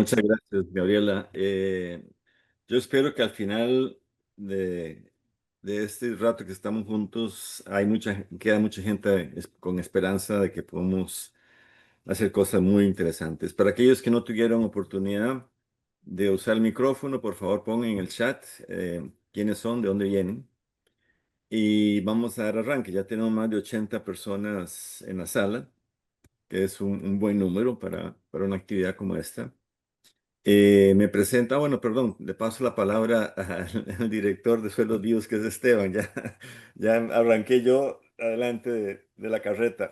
Muchas gracias, Gabriela. Yo espero que al final de, de este rato que estamos juntos, queda mucha gente con esperanza de que podamos hacer cosas muy interesantes. Para aquellos que no tuvieron oportunidad de usar el micrófono, por favor pongan en el chat quiénes son, de dónde vienen. Y vamos a dar arranque. Ya tenemos más de 80 personas en la sala, que es un buen número para una actividad como esta. Me presenta, bueno, perdón, le paso la palabra al director de Suelos Vivos, que es Esteban. Ya arranqué yo adelante de la carreta.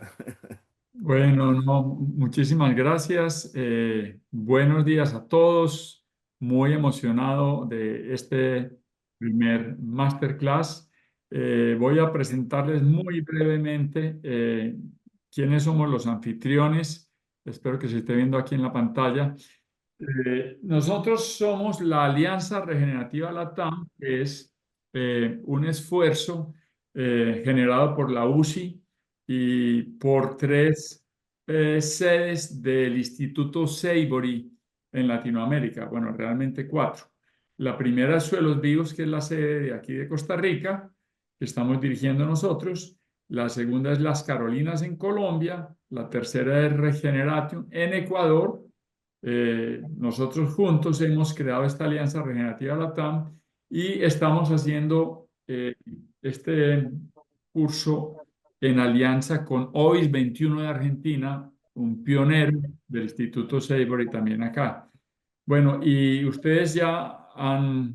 Bueno, no, muchísimas gracias. Buenos días a todos. Muy emocionado de este primer masterclass. Voy a presentarles muy brevemente quiénes somos los anfitriones. Espero que se esté viendo aquí en la pantalla. Nosotros somos la Alianza Regenerativa LATAM, que es un esfuerzo generado por la UCI y por tres sedes del Instituto Savory en Latinoamérica. Bueno, realmente cuatro. La primera es Suelos Vivos, que es la sede de aquí de Costa Rica, que estamos dirigiendo nosotros. La segunda es Las Carolinas en Colombia. La tercera es Regeneration en Ecuador. Nosotros juntos hemos creado esta Alianza Regenerativa LATAM y estamos haciendo este curso en alianza con OIS 21 de Argentina, un pionero del Instituto Savory también acá. Bueno, y ustedes ya han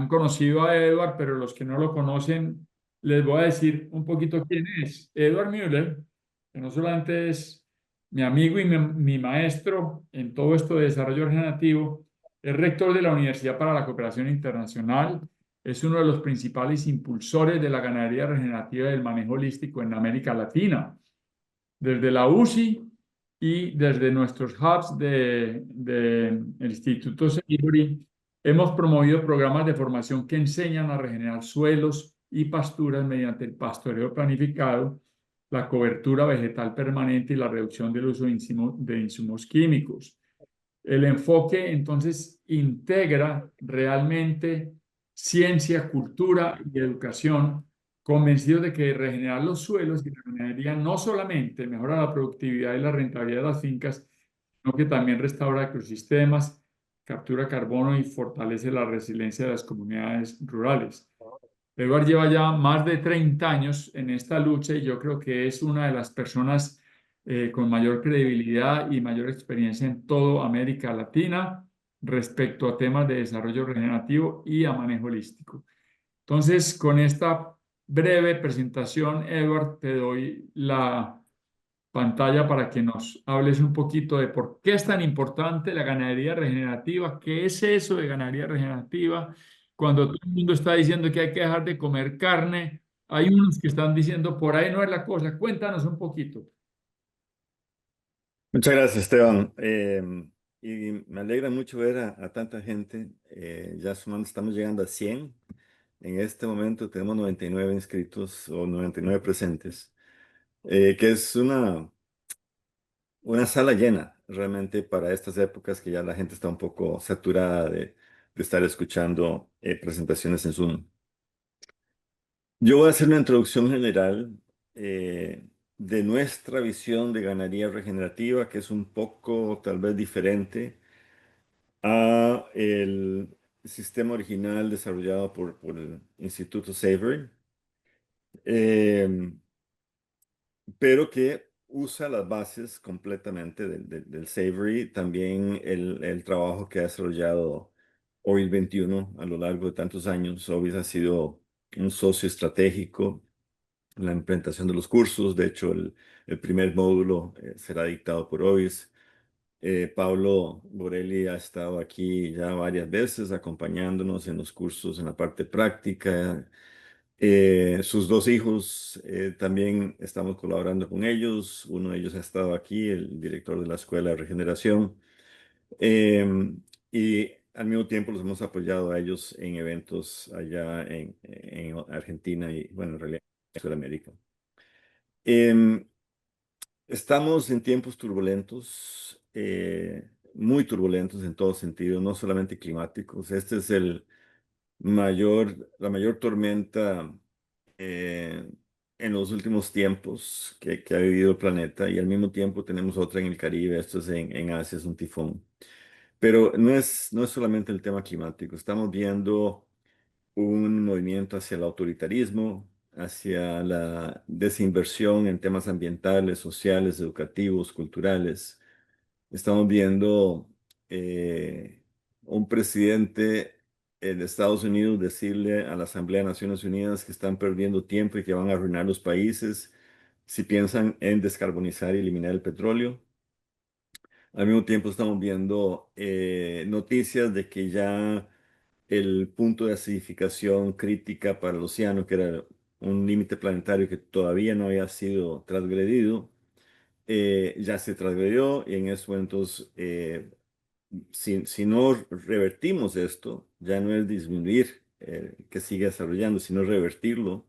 conocido a Edward, pero los que no lo conocen, les voy a decir un poquito quién es. Edward Müller, que no solamente es mi amigo y mi maestro en todo esto de desarrollo regenerativo, es rector de la Universidad para la Cooperación Internacional, es uno de los principales impulsores de la ganadería regenerativa y del manejo holístico en América Latina. Desde la UCI y desde nuestros hubs del Instituto Savory, hemos promovido programas de formación que enseñan a regenerar suelos y pasturas mediante el pastoreo planificado, la cobertura vegetal permanente y la reducción del uso de insumos químicos. El enfoque entonces integra realmente ciencia, cultura y educación, convencidos de que regenerar los suelos y la ganadería no solamente mejora la productividad y la rentabilidad de las fincas, sino que también restaura ecosistemas, captura carbono y fortalece la resiliencia de las comunidades rurales. Edward lleva ya más de 30 años en esta lucha y yo creo que es una de las personas con mayor credibilidad y mayor experiencia en toda América Latina respecto a temas de desarrollo regenerativo y a manejo holístico. Entonces, con esta breve presentación, Edward, te doy la pantalla para que nos hables un poquito de por qué es tan importante la ganadería regenerativa, qué es eso de ganadería regenerativa, cuando todo el mundo está diciendo que hay que dejar de comer carne, hay unos que están diciendo por ahí no es la cosa. Cuéntanos un poquito. Muchas gracias, Esteban. Y me alegra mucho ver a tanta gente. Ya sumando, estamos llegando a 100. En este momento tenemos 99 inscritos o 99 presentes, que es una sala llena realmente para estas épocas que ya la gente está un poco saturada de estar escuchando presentaciones en Zoom. Yo voy a hacer una introducción general de nuestra visión de ganadería regenerativa, que es un poco tal vez diferente a el sistema original desarrollado por el Instituto Savory. Eh, pero que usa las bases completamente del Savory, también el trabajo que ha desarrollado Oil 21 a lo largo de tantos años. Oil ha sido un socio estratégico en la implementación de los cursos. De hecho, el primer módulo será dictado por OIS. Pablo Borelli ha estado aquí ya varias veces acompañándonos en los cursos en la parte práctica. Sus dos hijos también estamos colaborando con ellos. Uno de ellos ha estado aquí, el director de la Escuela de Regeneración. Eh, y al mismo tiempo los hemos apoyado a ellos en eventos allá en Argentina y, bueno, en realidad en Sudamérica. Em, Estamos en tiempos turbulentos. muy turbulentos en todo sentido, no solamente climáticos. Este es la mayor tormenta eh, en los últimos tiempos que ha vivido el planeta y al mismo tiempo tenemos otra en el Caribe, esto es en Asia, es un tifón. Pero no es solamente el tema climático, estamos viendo un movimiento hacia el autoritarismo, hacia la desinversión en temas ambientales, sociales, educativos, culturales. Estamos viendo un presidente de Estados Unidos decirle a la Asamblea de Naciones Unidas que están perdiendo tiempo y que van a arruinar los países si piensan en descarbonizar y eliminar el petróleo. Al mismo tiempo estamos viendo noticias de que ya el punto de acidificación crítica para el océano, que era un límite planetario que todavía no había sido transgredido, ya se transgredió y en esos momentos, si no revertimos esto, ya no es disminuir que siga desarrollando, sino revertirlo,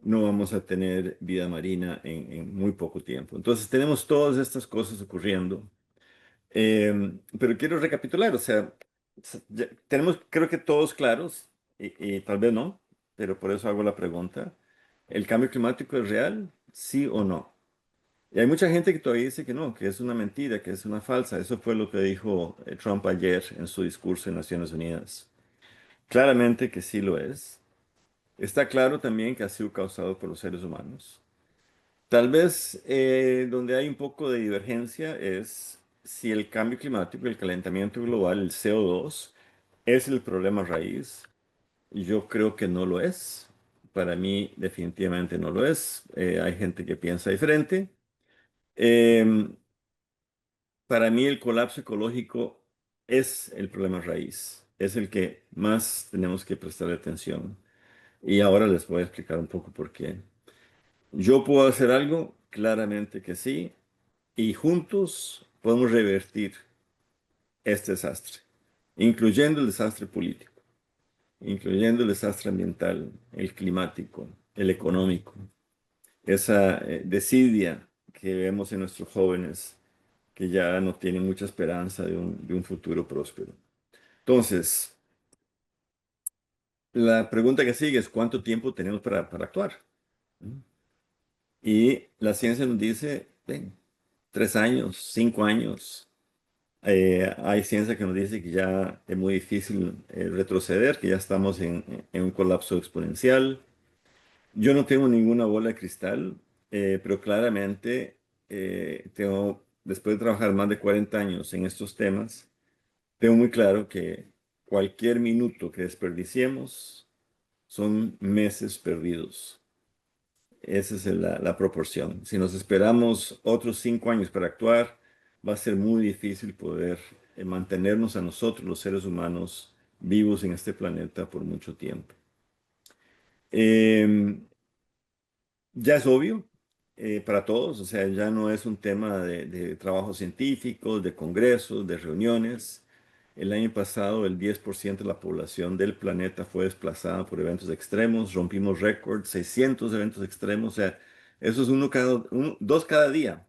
no vamos a tener vida marina en muy poco tiempo. Entonces tenemos todas estas cosas ocurriendo. Pero quiero recapitular, o sea, tenemos creo que todos claros, y tal vez no, pero por eso hago la pregunta. ¿El cambio climático es real? ¿Sí o no? Y hay mucha gente que todavía dice que no, que es una mentira, que es una falsa. Eso fue lo que dijo Trump ayer en su discurso en Naciones Unidas. Claramente que sí lo es. Está claro también que ha sido causado por los seres humanos. Tal vez donde hay un poco de divergencia es si el cambio climático, el calentamiento global, el CO2, es el problema raíz. Yo creo que no lo es. Para mí definitivamente no lo es. Hay gente que piensa diferente. Em, para mí el colapso ecológico es el problema raíz. Es el que más tenemos que prestar atención. Y ahora les voy a explicar un poco por qué. ¿Yo puedo hacer algo? Claramente que sí. Y juntos podemos revertir este desastre, incluyendo el desastre político, incluyendo el desastre ambiental, el climático, el económico, esa desidia que vemos en nuestros jóvenes que ya no tienen mucha esperanza de un futuro próspero. Entonces, la pregunta que sigue es ¿cuánto tiempo tenemos para actuar? Y la ciencia nos dice, ven, 3 años, 5 años. Hay ciencia que nos dice que ya es muy difícil retroceder, que ya estamos en un colapso exponencial. Yo no tengo ninguna bola de cristal, pero claramente después de trabajar más de 40 años en estos temas, tengo muy claro que cualquier minuto que desperdiciemos son meses perdidos. Esa es la proporción. Si nos esperamos otros 5 años para actuar, va a ser muy difícil poder mantenernos a nosotros, los seres humanos, vivos en este planeta por mucho tiempo. Eh, ya es obvio para todos, o sea, ya no es un tema de trabajos científicos, de congresos, de reuniones. El año pasado, el 10% de la población del planeta fue desplazada por eventos extremos, rompimos récords, 600 eventos extremos, o sea, eso es dos cada día,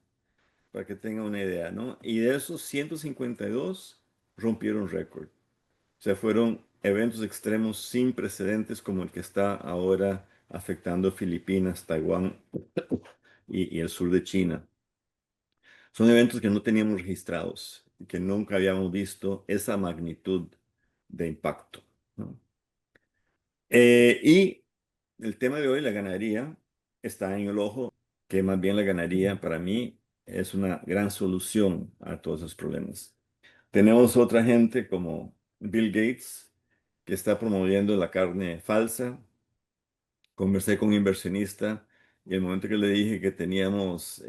para que tengan una idea, ¿no? Y de esos 152 rompieron récord. O sea, fueron eventos extremos sin precedentes como el que está ahora afectando Filipinas, Taiwán y el sur de China. Son eventos que no teníamos registrados y que nunca habíamos visto esa magnitud de impacto, ¿no? Y el tema de hoy, la ganadería, está en el ojo, que más bien la ganadería para mí es una gran solución a todos esos problemas. Tenemos otra gente como Bill Gates, que está promoviendo la carne falsa. Conversé con un inversionista y el momento que le dije que teníamos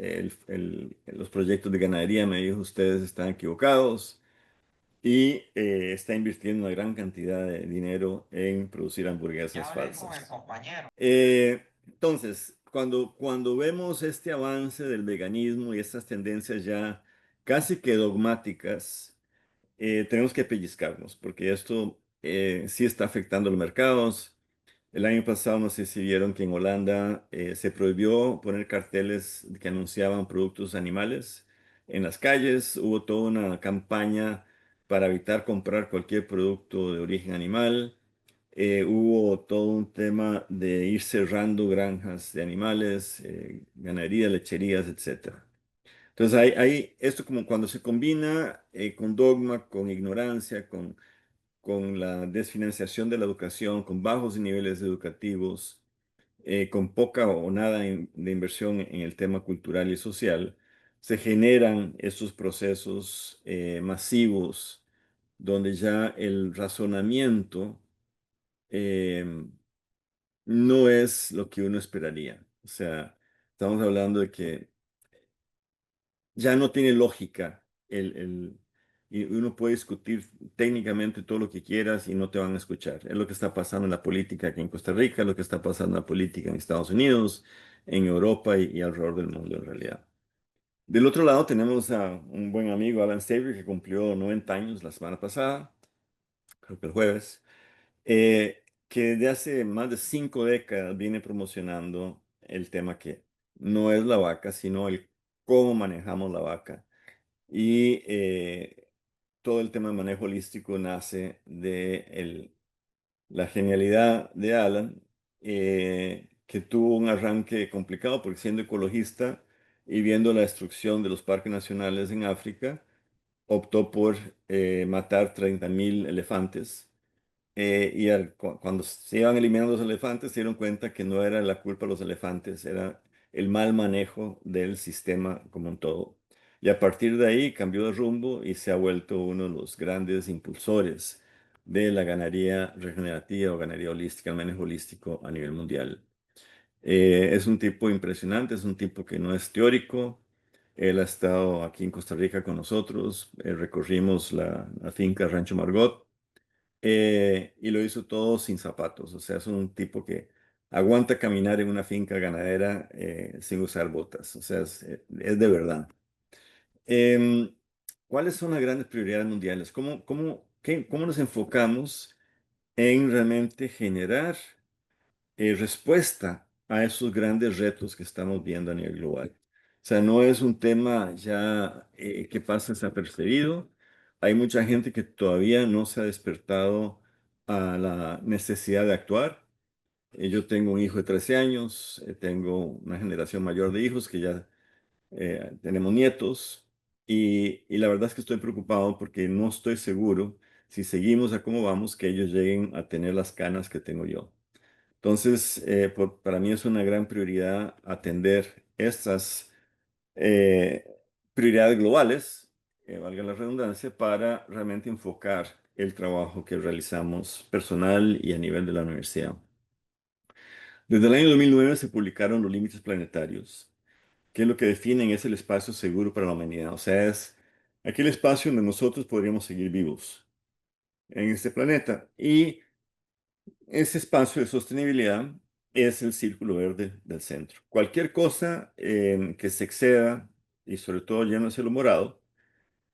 los proyectos de ganadería, me dijo, ustedes están equivocados y está invirtiendo una gran cantidad de dinero en producir Ya hamburguesas hablé con el falsas. compañero. Entonces, cuando vemos este avance del veganismo y estas tendencias ya casi que dogmáticas, tenemos que pellizcarnos, porque esto sí está afectando los mercados. El año pasado, no sé si vieron que en Holanda se prohibió poner carteles que anunciaban productos animales. en las calles, hubo toda una campaña para evitar comprar cualquier producto de origen animal. Hubo todo un tema de ir cerrando granjas de animales, ganadería, lecherías, etcétera. Entonces hay esto como cuando se combina con dogma, con ignorancia, con la desfinanciación de la educación, con bajos niveles educativos, con poca o nada de inversión en el tema cultural y social, se generan estos procesos masivos donde ya el razonamiento eh, no es lo que uno esperaría. O sea, estamos hablando de que ya no tiene lógica y uno puede discutir técnicamente todo lo que quieras y no te van a escuchar. Es lo que está pasando en la política aquí en Costa Rica, es lo que está pasando en la política en Estados Unidos, en Europa y alrededor del mundo en realidad. Del otro lado tenemos a un buen amigo, Alan Savory, que cumplió 90 años la semana pasada, creo que el jueves, que desde hace más de 5 décadas viene promocionando el tema que no es la vaca, sino el cómo manejamos la vaca. Y todo el tema de manejo holístico nace de la genialidad de Alan, que tuvo un arranque complicado porque siendo ecologista y viendo la destrucción de los parques nacionales en África, optó por matar 30.000 elefantes cuando se iban eliminando los elefantes, se dieron cuenta que no era la culpa de los elefantes, era el mal manejo del sistema como un todo. Y a partir de ahí cambió de rumbo y se ha vuelto uno de los grandes impulsores de la ganadería regenerativa o ganadería holística, el manejo holístico a nivel mundial. Es un tipo impresionante, es un tipo que no es teórico. Él ha estado aquí en Costa Rica con nosotros, recorrimos la finca Rancho Margot y lo hizo todo sin zapatos. O sea, es un tipo que aguanta caminar en una finca ganadera sin usar botas. O sea, es de verdad. Em, ¿Cuáles son las grandes prioridades mundiales? ¿Cómo nos enfocamos en realmente generar respuesta a esos grandes retos que estamos viendo a nivel global? O sea, no es un tema ya que pasa desapercibido. Hay mucha gente que todavía no se ha despertado a la necesidad de actuar. Yo tengo un hijo de 13 años, tengo una generación mayor de hijos que ya tenemos nietos y la verdad es que estoy preocupado porque no estoy seguro si seguimos a cómo vamos que ellos lleguen a tener las canas que tengo yo. Entonces, para mí es una gran prioridad atender estas eh, prioridades globales, valga la redundancia, para realmente enfocar el trabajo que realizamos personal y a nivel de la universidad. Desde el año 2009 se publicaron los límites planetarios, que es lo que definen es el espacio seguro para la humanidad. O sea, es aquel espacio donde nosotros podríamos seguir vivos en este planeta. Y ese espacio de sostenibilidad es el círculo verde del centro. Cualquier cosa que se exceda, y sobre todo lleno de cielo morado,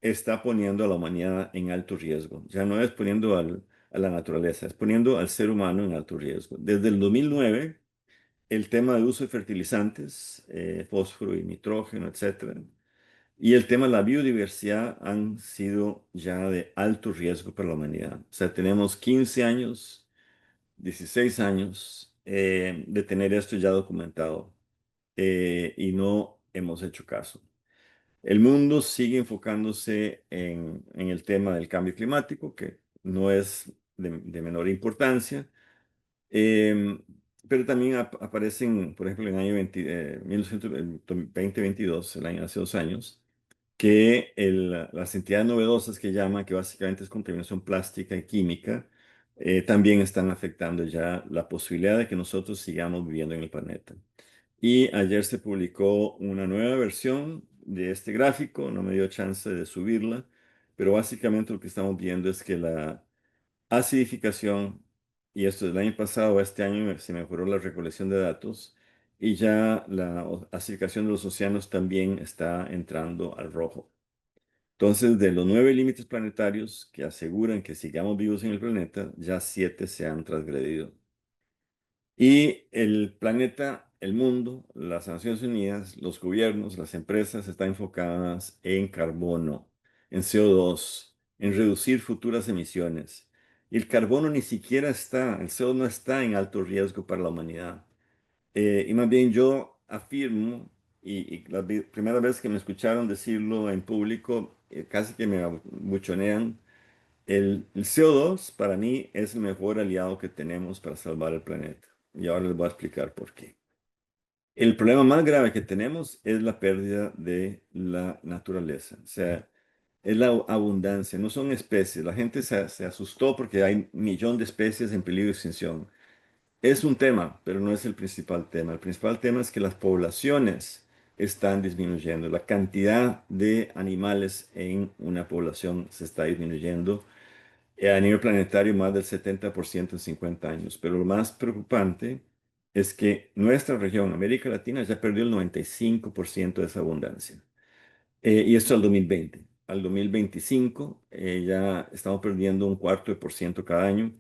está poniendo a la humanidad en alto riesgo. Ya no es poniendo a la naturaleza, es poniendo al ser humano en alto riesgo. Desde el 2009, el tema de uso de fertilizantes, fósforo y nitrógeno, etcétera, y el tema de la biodiversidad han sido ya de alto riesgo para la humanidad. O sea, tenemos 15 años 16 años de tener esto ya documentado y no hemos hecho caso. El mundo sigue enfocándose en el tema del cambio climático, que no es de menor importancia, eh, pero también aparecen, por ejemplo, en el año 2022, el año hace 2 años, que las entidades novedosas que llaman, que básicamente es contaminación plástica y química, también están afectando ya la posibilidad de que nosotros sigamos viviendo en el planeta. Y ayer se publicó una nueva versión de este gráfico, no me dio chance de subirla, pero básicamente lo que estamos viendo es que la acidificación, y esto del año pasado a este año se mejoró la recolección de datos, y ya la acidificación de los océanos también está entrando al rojo. Entonces, de los 9 límites planetarios que aseguran que sigamos vivos en el planeta, ya 7 se han transgredido. Y el planeta el mundo, las Naciones Unidas, los gobiernos, las empresas están enfocadas en carbono, en CO2, en reducir futuras emisiones. Y el carbono ni siquiera está, el CO2 no está en alto riesgo para la humanidad. Y más bien yo afirmo, y la primera vez que me escucharon decirlo en público, casi que me buchonean, el CO2 para mí es el mejor aliado que tenemos para salvar el planeta. Y ahora les voy a explicar por qué. El problema más grave que tenemos es la pérdida de la naturaleza. O sea, es la abundancia, no son especies. La gente se asustó porque hay un millón de especies en peligro de extinción. Es un tema, pero no es el principal tema. El principal tema es que las poblaciones están disminuyendo. La cantidad de animales en una población se está disminuyendo a nivel planetario más del 70% en 50 años. Pero lo más preocupante es que nuestra región, América Latina, ya perdió el 95% de esa abundancia. Y esto al 2020. Al 2025 ya estamos perdiendo un cuarto de por ciento cada año.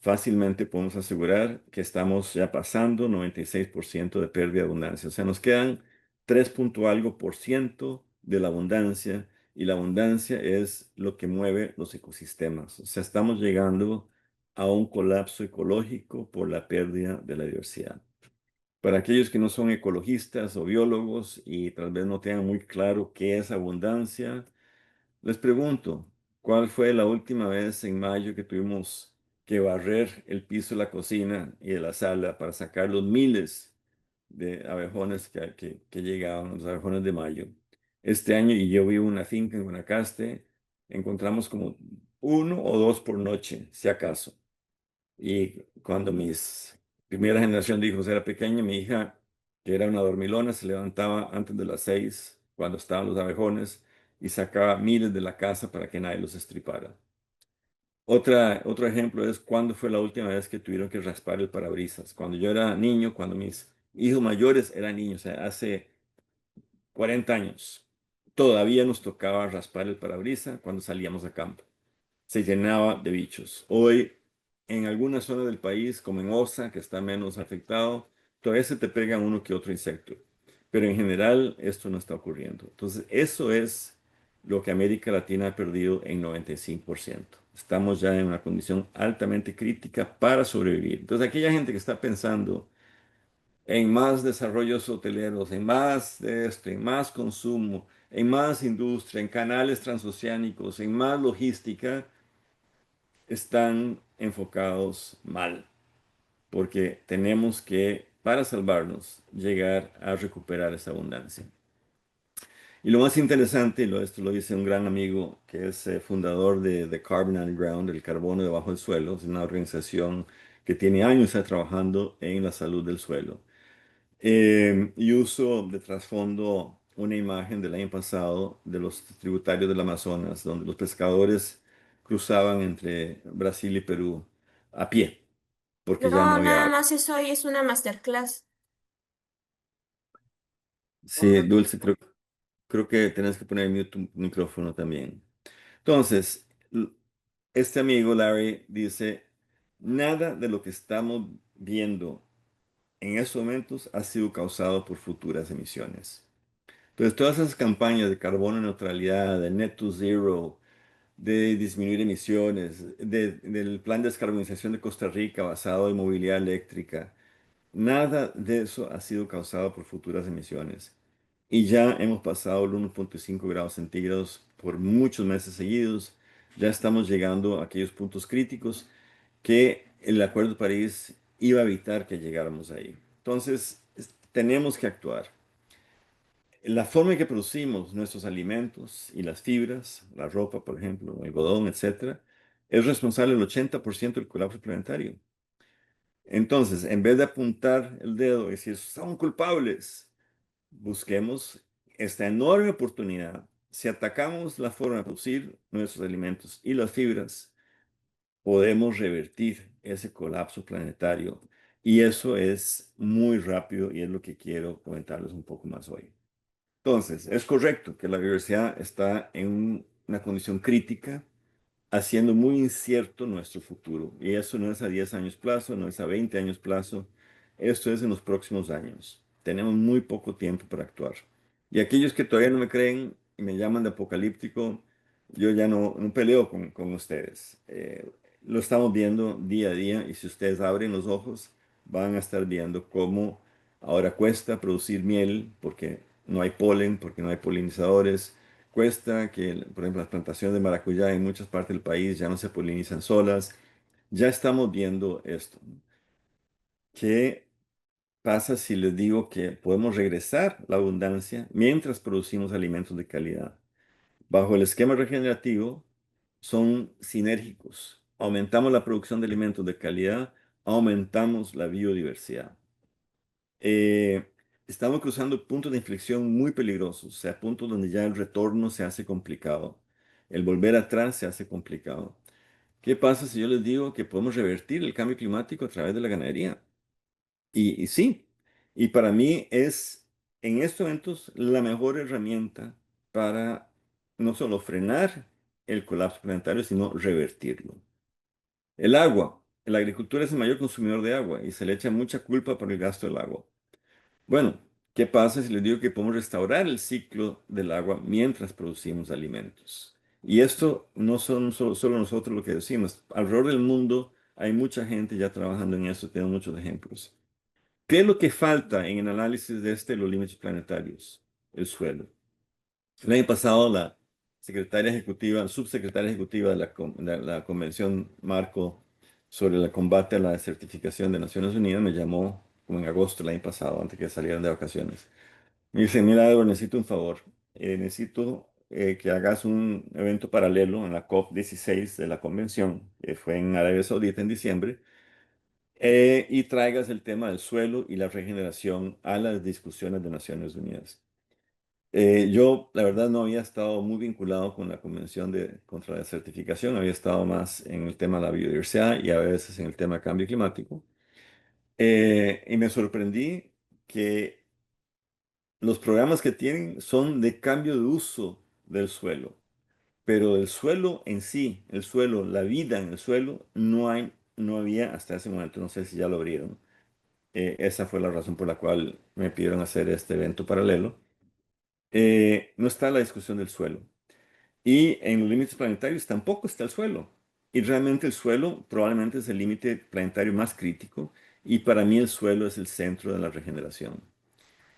Fácilmente podemos asegurar que estamos ya pasando 96% de pérdida de abundancia. O sea, nos quedan 3 punto algo por ciento de la abundancia y la abundancia es lo que mueve los ecosistemas. O sea, estamos llegando a un colapso ecológico por la pérdida de la diversidad. Para aquellos que no son ecologistas o biólogos y tal vez no tengan muy claro qué es abundancia, les pregunto, ¿cuál fue la última vez en mayo que tuvimos que barrer el piso de la cocina y de la sala para sacar los miles de abejones que llegaban, los abejones de mayo? Este año, y yo vivo en una finca en Guanacaste, encontramos como uno o dos por noche, si acaso. Y cuando mis primera generación de hijos era pequeña, mi hija, que era una dormilona, se levantaba antes de las 6, cuando estaban los abejones, y sacaba miles de la casa para que nadie los estripara. Otro ejemplo es cuándo fue la última vez que tuvieron que raspar el parabrisas. Cuando yo era niño, cuando mis hijos mayores eran niños, o sea, hace 40 años, todavía nos tocaba raspar el parabrisas cuando salíamos a campo, se llenaba de bichos. Hoy, en algunas zonas del país, como en Osa, que está menos afectado, todavía se te pega uno que otro insecto. Pero en general esto no está ocurriendo. Entonces, eso es lo que América Latina ha perdido en 95%. Estamos ya en una condición altamente crítica para sobrevivir. Entonces, aquella gente que está pensando en más desarrollos hoteleros, en más de esto, en más consumo, en más industria, en canales transoceánicos, en más logística, están enfocados mal, porque tenemos que, para salvarnos, llegar a recuperar esa abundancia. Y lo más interesante, esto lo dice un gran amigo que es fundador de The Carbon Underground, el carbono debajo del suelo, es una organización que tiene años ya trabajando en la salud del suelo. Y uso de trasfondo una imagen del año pasado de los tributarios del Amazonas, donde los pescadores cruzaban entre Brasil y Perú a pie, porque ya no No, había nada agua. más eso hoy es una masterclass. Sí, Dulce, creo que tenés que poner mute tu micrófono también. Entonces, este amigo Larry dice, nada de lo que estamos viendo en estos momentos ha sido causado por futuras emisiones. Entonces, todas esas campañas de carbono neutralidad, de net to zero, de disminuir emisiones, del plan de descarbonización de Costa Rica basado en movilidad eléctrica, nada de eso ha sido causado por futuras emisiones. Y ya hemos pasado el 1,5 grados centígrados por muchos meses seguidos. Ya estamos llegando a aquellos puntos críticos que el Acuerdo de París iba a evitar que llegáramos ahí. Entonces, tenemos que actuar. La forma en que producimos nuestros alimentos y las fibras, la ropa, por ejemplo, el algodón, etcétera, es responsable del 80% del colapso planetario. Entonces, en vez de apuntar el dedo y decir, son culpables, busquemos esta enorme oportunidad. Si atacamos la forma de producir nuestros alimentos y las fibras, podemos revertir ese colapso planetario. Y eso es muy rápido y es lo que quiero comentarles un poco más hoy. Entonces, es correcto que la biodiversidad está en una condición crítica, haciendo muy incierto nuestro futuro. Y eso no es a 10 años plazo, no es a 20 años plazo, esto es en los próximos años. Tenemos muy poco tiempo para actuar. Y aquellos que todavía no me creen y me llaman de apocalíptico, yo ya no peleo con ustedes. Lo estamos viendo día a día y si ustedes abren los ojos, van a estar viendo cómo ahora cuesta producir miel porque no hay polen, porque no hay polinizadores. Cuesta que, por ejemplo, las plantaciones de maracuyá en muchas partes del país ya no se polinizan solas. Ya estamos viendo esto. ¿Qué pasa si les digo que podemos regresar la abundancia mientras producimos alimentos de calidad? Bajo el esquema regenerativo son sinérgicos. Aumentamos la producción de alimentos de calidad, aumentamos la biodiversidad. Eh, Estamos cruzando puntos de inflexión muy peligrosos, o sea, puntos donde ya el retorno se hace complicado. El volver atrás se hace complicado. ¿Qué pasa si yo les digo que podemos revertir el cambio climático a través de la ganadería? Y sí, y para mí es en estos momentos la mejor herramienta para no solo frenar el colapso planetario, sino revertirlo. El agua. La agricultura es el mayor consumidor de agua y se le echa mucha culpa por el gasto del agua. Bueno, ¿qué pasa si les digo que podemos restaurar el ciclo del agua mientras producimos alimentos? Y esto no son solo nosotros lo que decimos. Alrededor del mundo hay mucha gente ya trabajando en eso, tengo muchos ejemplos. ¿Qué es lo que falta en el análisis de los límites planetarios? El suelo. El año pasado, la secretaria ejecutiva, subsecretaria ejecutiva de la Convención Marco sobre el combate a la desertificación de Naciones Unidas me llamó como en agosto del año pasado, antes que salieran de vacaciones. Me dice, mira, Edward, necesito un favor. Necesito que hagas un evento paralelo en la COP 16 de la convención, que fue en Arabia Saudita en diciembre, y traigas el tema del suelo y la regeneración a las discusiones de Naciones Unidas. Yo, la verdad, no había estado muy vinculado con la Convención contra la Desertificación, había estado más en el tema de la biodiversidad y a veces en el tema de cambio climático. Y me sorprendí que los programas que tienen son de cambio de uso del suelo, pero el suelo en sí, el suelo, la vida en el suelo, no había hasta ese momento, no sé si ya lo abrieron. Esa fue la razón por la cual me pidieron hacer este evento paralelo. No está la discusión del suelo. Y en los límites planetarios tampoco está el suelo. Y realmente el suelo probablemente es el límite planetario más crítico. Y para mí el suelo es el centro de la regeneración.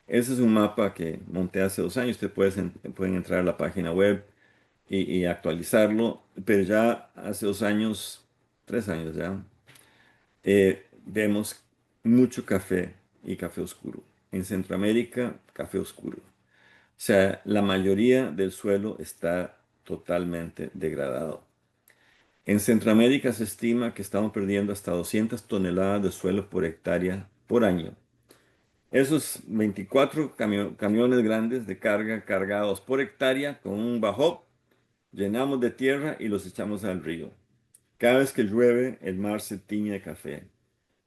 Ese es un mapa que monté hace 2 años. Pueden entrar a la página web y actualizarlo. Pero ya hace 2 años, 3 años ya, vemos mucho café y café oscuro. En Centroamérica, café oscuro. O sea, la mayoría del suelo está totalmente degradado. En Centroamérica se estima que estamos perdiendo hasta 200 toneladas de suelo por hectárea por año. Esos 24 camiones grandes de carga cargados por hectárea con un bajo, llenamos de tierra y los echamos al río. Cada vez que llueve, el mar se tiñe de café.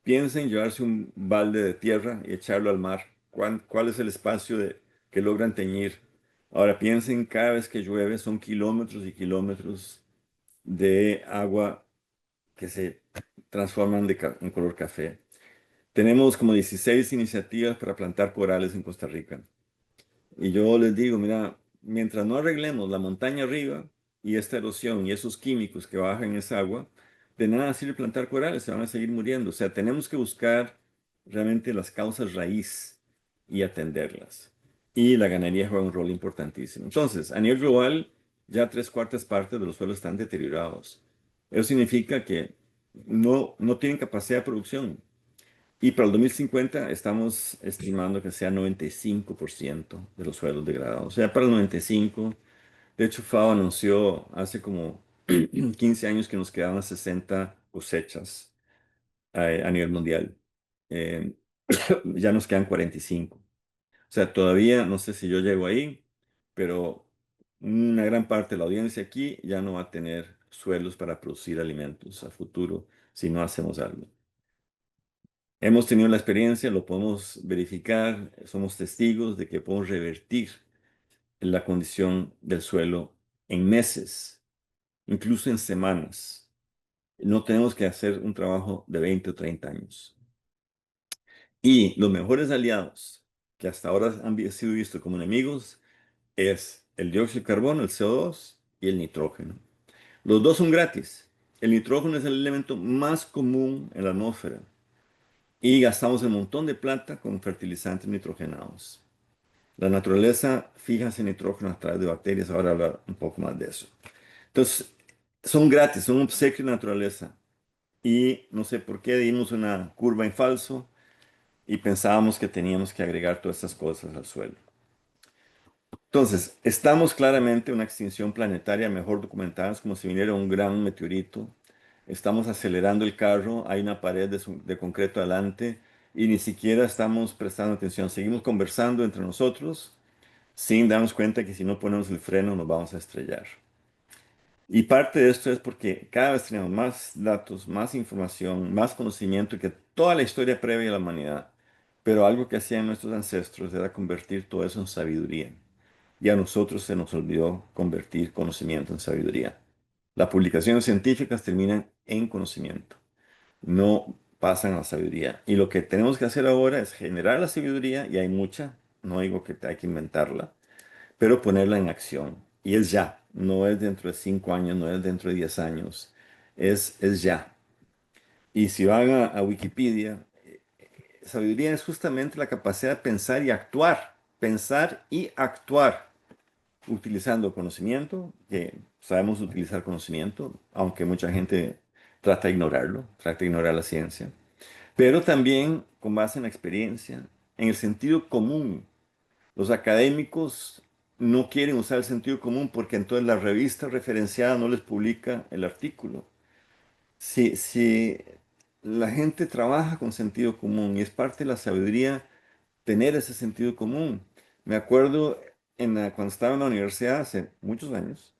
Piensen llevarse un balde de tierra y echarlo al mar. ¿Cuál es el espacio que logran teñir? Ahora piensen, cada vez que llueve son kilómetros y kilómetros de agua que se transforman en color café. Tenemos como 16 iniciativas para plantar corales en Costa Rica. Y yo les digo, mira, mientras no arreglemos la montaña arriba y esta erosión y esos químicos que bajan en esa agua, de nada sirve plantar corales, se van a seguir muriendo. O sea, tenemos que buscar realmente las causas raíz y atenderlas. Y la ganadería juega un rol importantísimo. Entonces, a nivel global, ya 3/4 partes de los suelos están deteriorados. Eso significa que no tienen capacidad de producción. Y para el 2050 estamos estimando que sea 95% de los suelos degradados. O sea, para el 95, de hecho, FAO anunció hace como 15 años que nos quedaban 60 cosechas a nivel mundial. Eh, ya nos quedan 45. O sea, todavía no sé si yo llego ahí, pero una gran parte de la audiencia aquí ya no va a tener suelos para producir alimentos a futuro si no hacemos algo. Hemos tenido la experiencia, lo podemos verificar, somos testigos de que podemos revertir la condición del suelo en meses, incluso en semanas. No tenemos que hacer un trabajo de 20 o 30 años. Y los mejores aliados que hasta ahora sido vistos como enemigos es el dióxido de carbono, el CO2 y el nitrógeno. Los dos son gratis. El nitrógeno es el elemento más común en la atmósfera y gastamos un montón de plata con fertilizantes nitrogenados. La naturaleza fija ese nitrógeno a través de bacterias, ahora hablar un poco más de eso. Entonces, son gratis, son un obsequio de la naturaleza. Y no sé por qué dimos una curva en falso y pensábamos que teníamos que agregar todas estas cosas al suelo. Entonces, estamos claramente en una extinción planetaria mejor documentada, es como si viniera un gran meteorito. Estamos acelerando el carro, hay una pared de concreto adelante y ni siquiera estamos prestando atención. Seguimos conversando entre nosotros sin darnos cuenta que si no ponemos el freno nos vamos a estrellar. Y parte de esto es porque cada vez tenemos más datos, más información, más conocimiento que toda la historia previa de la humanidad. Pero algo que hacían nuestros ancestros era convertir todo eso en sabiduría. Y a nosotros se nos olvidó convertir conocimiento en sabiduría. Las publicaciones científicas terminan en conocimiento, no pasan a la sabiduría. Y lo que tenemos que hacer ahora es generar la sabiduría, y hay mucha, no digo que hay que inventarla, pero ponerla en acción. Y es ya, no es dentro de 5 años, no es dentro de 10 años, es ya. Y si van a Wikipedia, sabiduría es justamente la capacidad de pensar y actuar, utilizando conocimiento, que sabemos utilizar conocimiento, aunque mucha gente trata de ignorarlo, trata de ignorar la ciencia, pero también con base en la experiencia, en el sentido común. Los académicos no quieren usar el sentido común porque entonces la revista referenciada no les publica el artículo. Si la gente trabaja con sentido común y es parte de la sabiduría tener ese sentido común. Me acuerdo cuando estaba en la universidad hace muchos años,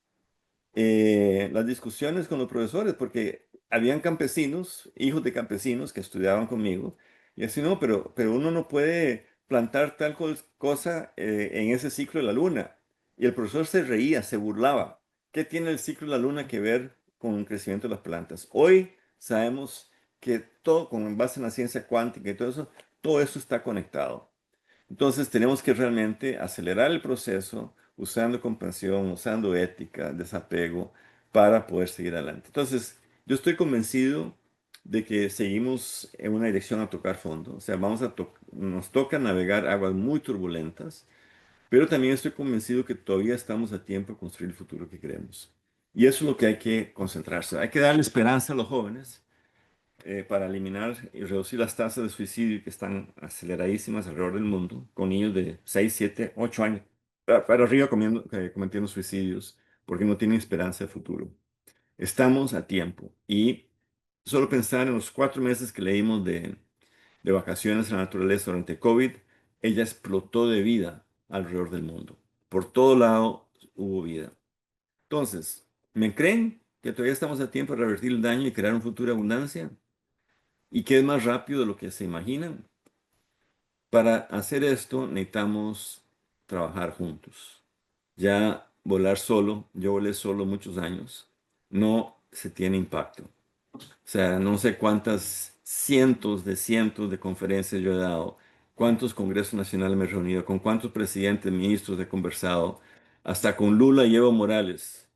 las discusiones con los profesores, porque habían campesinos, hijos de campesinos que estudiaban conmigo, y así no, pero uno no puede plantar tal cosa en ese ciclo de la luna. Y el profesor se reía, se burlaba. ¿Qué tiene el ciclo de la luna que ver con el crecimiento de las plantas? Hoy sabemos que todo, con base en la ciencia cuántica y todo eso está conectado. Entonces tenemos que realmente acelerar el proceso usando comprensión, usando ética, desapego para poder seguir adelante. Entonces, yo estoy convencido de que seguimos en una dirección a tocar fondo. O sea, nos toca navegar aguas muy turbulentas, pero también estoy convencido que todavía estamos a tiempo de construir el futuro que queremos. Y eso es lo que hay que concentrarse. Hay que darle esperanza a los jóvenes para eliminar y reducir las tasas de suicidio que están aceleradísimas alrededor del mundo, con niños de 6 7 8 años para arriba cometiendo suicidios porque no tienen esperanza de futuro. Estamos a tiempo y solo pensar en los 4 meses que leímos de vacaciones en la naturaleza durante COVID, ella explotó de vida alrededor del mundo. Por todo lado hubo vida. Entonces, ¿me creen que todavía estamos a tiempo de revertir el daño y crear un futuro de abundancia? ¿Y qué es más rápido de lo que se imaginan? Para hacer esto necesitamos trabajar juntos. Ya volar solo, yo volé solo muchos años, no se tiene impacto. O sea, no sé cuántas cientos de conferencias yo he dado, cuántos congresos nacionales me he reunido, con cuántos presidentes, ministros he conversado, hasta con Lula y Evo Morales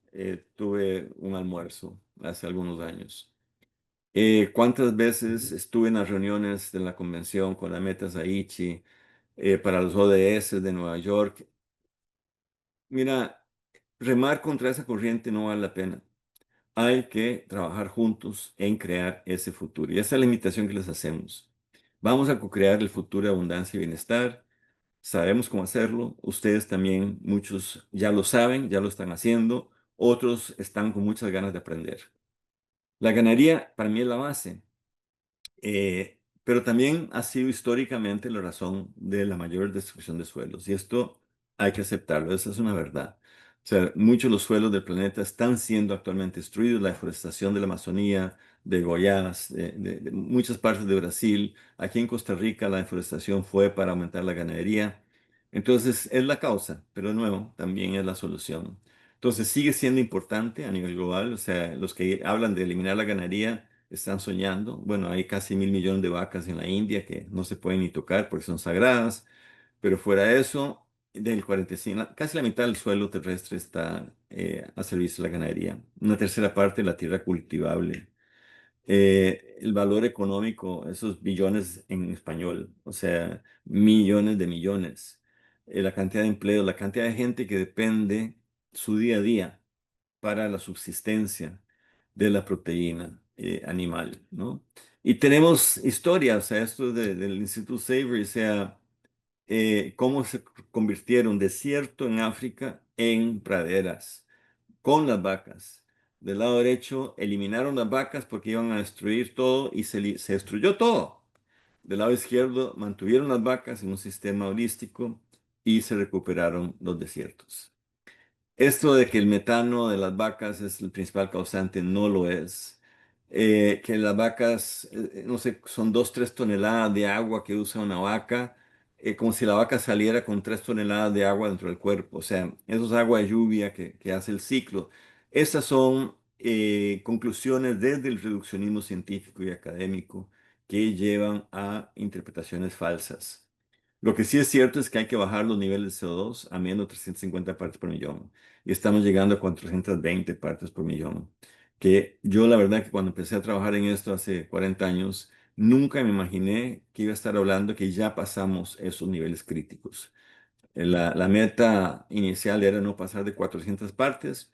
tuve un almuerzo hace algunos años. ¿Cuántas veces estuve en las reuniones de la convención con la Meta Zaichi para los ODS de Nueva York? Mira, remar contra esa corriente no vale la pena. Hay que trabajar juntos en crear ese futuro. Y esa es la invitación que les hacemos. Vamos a co-crear el futuro de abundancia y bienestar. Sabemos cómo hacerlo. Ustedes también, muchos ya lo saben, ya lo están haciendo. Otros están con muchas ganas de aprender. La ganadería para mí es la base. Pero también ha sido históricamente la razón de la mayor destrucción de suelos. Y esto hay que aceptarlo, esa es una verdad. O sea, muchos de los suelos del planeta están siendo actualmente destruidos, la deforestación de la Amazonía, de Goiás, de muchas partes de Brasil. Aquí en Costa Rica la deforestación fue para aumentar la ganadería. Entonces es la causa, pero de nuevo, también es la solución. Entonces sigue siendo importante a nivel global, o sea, los que hablan de eliminar la ganadería están soñando. Bueno, hay casi 1.000 millones de vacas en la India que no se pueden ni tocar porque son sagradas, pero fuera de eso, del 45, casi la mitad del suelo terrestre está a servicio de la ganadería. Una tercera parte de la tierra cultivable. El valor económico, esos billones en español, o sea, millones de millones. La cantidad de empleo, la cantidad de gente que depende su día a día para la subsistencia de la proteína animal, ¿no? Y tenemos historia, o sea, esto del Instituto Savory, o sea, cómo se convirtieron desierto en África en praderas con las vacas. Del lado derecho eliminaron las vacas porque iban a destruir todo y se destruyó todo. Del lado izquierdo mantuvieron las vacas en un sistema holístico y se recuperaron los desiertos. Esto de que el metano de las vacas es el principal causante no lo es. Que las vacas, no sé, son 2, 3 toneladas de agua que usa una vaca, como si la vaca saliera con 3 toneladas de agua dentro del cuerpo. O sea, eso es agua de lluvia que hace el ciclo. Estas son conclusiones desde el reduccionismo científico y académico que llevan a interpretaciones falsas. Lo que sí es cierto es que hay que bajar los niveles de CO2 a menos 350 partes por millón y estamos llegando a 420 partes por millón. Que yo la verdad que cuando empecé a trabajar en esto hace 40 años, nunca me imaginé que iba a estar hablando que ya pasamos esos niveles críticos. La meta inicial era no pasar de 400 partes,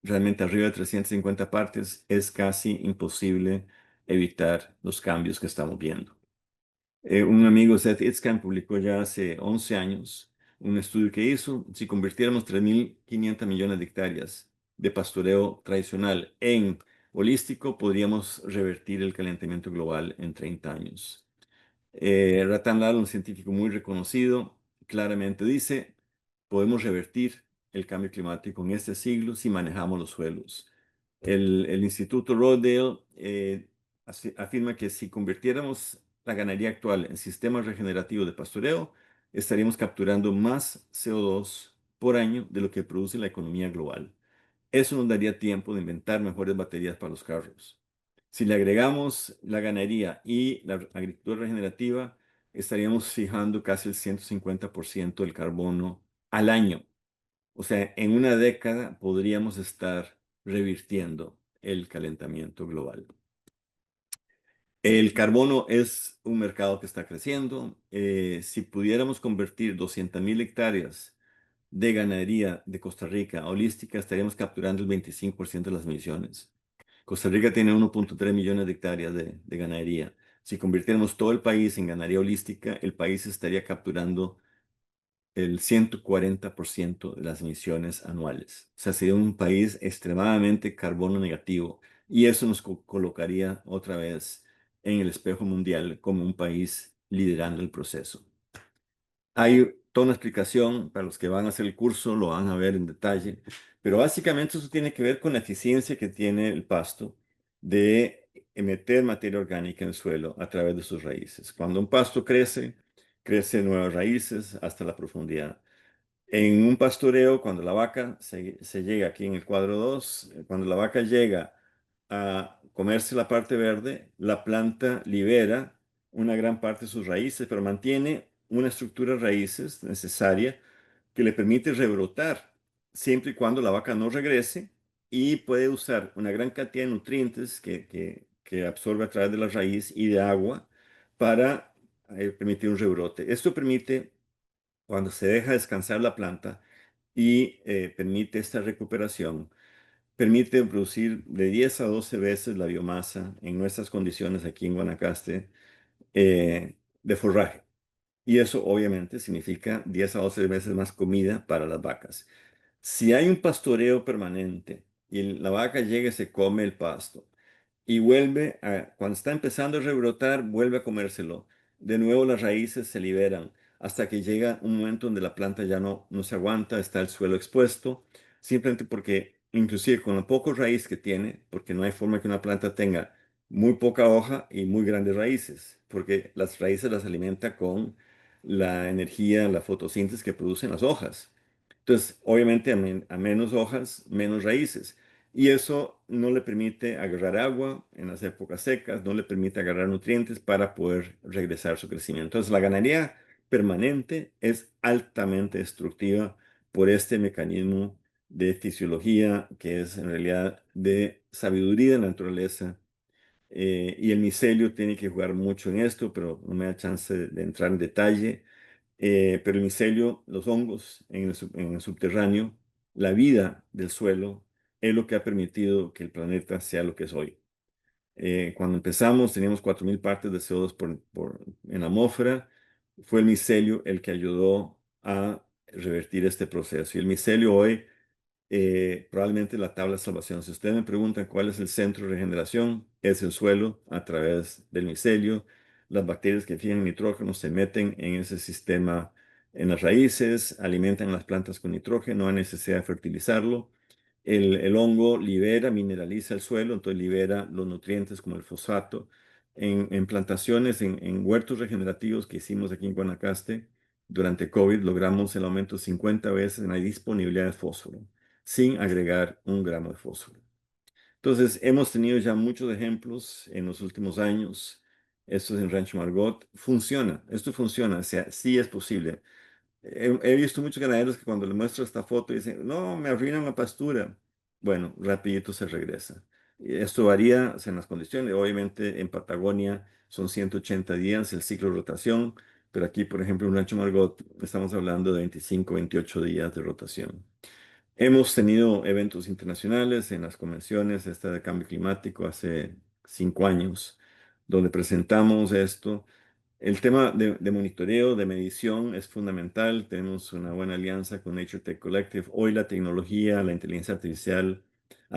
realmente arriba de 350 partes es casi imposible evitar los cambios que estamos viendo. Un amigo, Seth Itzkan, publicó ya hace 11 años un estudio que hizo. Si convirtiéramos 3.500 millones de hectáreas de pastoreo tradicional en holístico, podríamos revertir el calentamiento global en 30 años. Ratan Lal, un científico muy reconocido, claramente dice, podemos revertir el cambio climático en este siglo si manejamos los suelos. El Instituto Rodale afirma que si convirtiéramos la ganadería actual en sistemas regenerativos de pastoreo, estaríamos capturando más CO2 por año de lo que produce la economía global. Eso nos daría tiempo de inventar mejores baterías para los carros. Si le agregamos la ganadería y la agricultura regenerativa, estaríamos fijando casi el 150% del carbono al año. O sea, en una década podríamos estar revirtiendo el calentamiento global. El carbono es un mercado que está creciendo. Si pudiéramos convertir 200.000 hectáreas de ganadería de Costa Rica holística, estaríamos capturando el 25% de las emisiones. Costa Rica tiene 1.3 millones de hectáreas de ganadería. Si convirtiéramos todo el país en ganadería holística, el país estaría capturando el 140% de las emisiones anuales. O sea, sería un país extremadamente carbono negativo y eso nos colocaría otra vez en el espejo mundial como un país liderando el proceso. Hay toda una explicación, para los que van a hacer el curso lo van a ver en detalle, pero básicamente eso tiene que ver con la eficiencia que tiene el pasto de meter materia orgánica en el suelo a través de sus raíces. Cuando un pasto crece, crece nuevas raíces hasta la profundidad. En un pastoreo, cuando la vaca se llega aquí en el cuadro 2, cuando la vaca llega a comerse la parte verde, la planta libera una gran parte de sus raíces, pero mantiene una estructura de raíces necesaria que le permite rebrotar siempre y cuando la vaca no regrese y puede usar una gran cantidad de nutrientes que absorbe a través de la raíz y de agua para permitir un rebrote. Esto permite cuando se deja descansar la planta y permite esta recuperación, permite producir de 10 a 12 veces la biomasa en nuestras condiciones aquí en Guanacaste de forraje. Y eso obviamente significa 10 a 12 veces más comida para las vacas. Si hay un pastoreo permanente y la vaca llega y se come el pasto, y cuando está empezando a rebrotar, vuelve a comérselo. De nuevo las raíces se liberan hasta que llega un momento donde la planta ya no se aguanta, está el suelo expuesto, simplemente porque, inclusive con la poca raíz que tiene, porque no hay forma que una planta tenga muy poca hoja y muy grandes raíces, porque las raíces las alimenta con la energía, la fotosíntesis que producen las hojas. Entonces, obviamente, a menos hojas, menos raíces. Y eso no le permite agarrar agua en las épocas secas, no le permite agarrar nutrientes para poder regresar su crecimiento. Entonces, la ganadería permanente es altamente destructiva por este mecanismo de fisiología que es en realidad de sabiduría de la naturaleza. Y el micelio tiene que jugar mucho en esto, pero no me da chance de entrar en detalle. Pero el micelio, los hongos en el subterráneo, la vida del suelo es lo que ha permitido que el planeta sea lo que es hoy. Cuando empezamos teníamos 4.000 partes de CO2 en la atmósfera. Fue el micelio el que ayudó a revertir este proceso. Y el micelio hoy probablemente la tabla de salvación. Si ustedes me preguntan cuál es el centro de regeneración, es el suelo a través del micelio. Las bacterias que fijan nitrógeno se meten en ese sistema en las raíces, alimentan las plantas con nitrógeno, no hay necesidad de fertilizarlo. El hongo libera, mineraliza el suelo, entonces libera los nutrientes como el fosfato. En plantaciones, en huertos regenerativos que hicimos aquí en Guanacaste, durante COVID logramos el aumento 50 veces en la disponibilidad de fósforo sin agregar un gramo de fósforo. Entonces, hemos tenido ya muchos ejemplos en los últimos años. Esto es en Rancho Margot. Funciona, esto funciona, o sea, sí es posible. He visto muchos ganaderos que cuando les muestro esta foto dicen, no, me arruinan la pastura. Bueno, rapidito se regresa. Y esto varía o sea, en las condiciones. Obviamente en Patagonia son 180 días el ciclo de rotación, pero aquí, por ejemplo, en Rancho Margot estamos hablando de 25, 28 días de rotación. Hemos tenido eventos internacionales en las convenciones, esta de cambio climático hace 5 años, donde presentamos esto. El tema de monitoreo, de medición es fundamental. Tenemos una buena alianza con Nature Tech Collective. Hoy la tecnología, la inteligencia artificial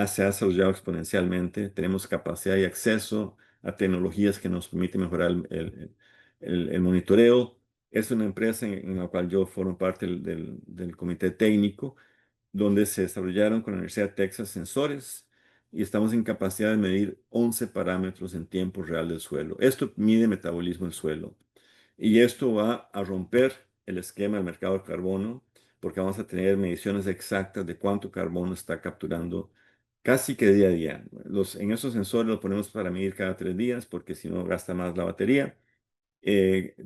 se ha desarrollado exponencialmente. Tenemos capacidad y acceso a tecnologías que nos permiten mejorar el monitoreo. Es una empresa en la cual yo formo parte del comité técnico donde se desarrollaron con la Universidad de Texas sensores y estamos en capacidad de medir 11 parámetros en tiempo real del suelo. Esto mide metabolismo del suelo y esto va a romper el esquema del mercado de carbono porque vamos a tener mediciones exactas de cuánto carbono está capturando casi que día a día. En esos sensores los ponemos para medir cada 3 días porque si no gasta más la batería,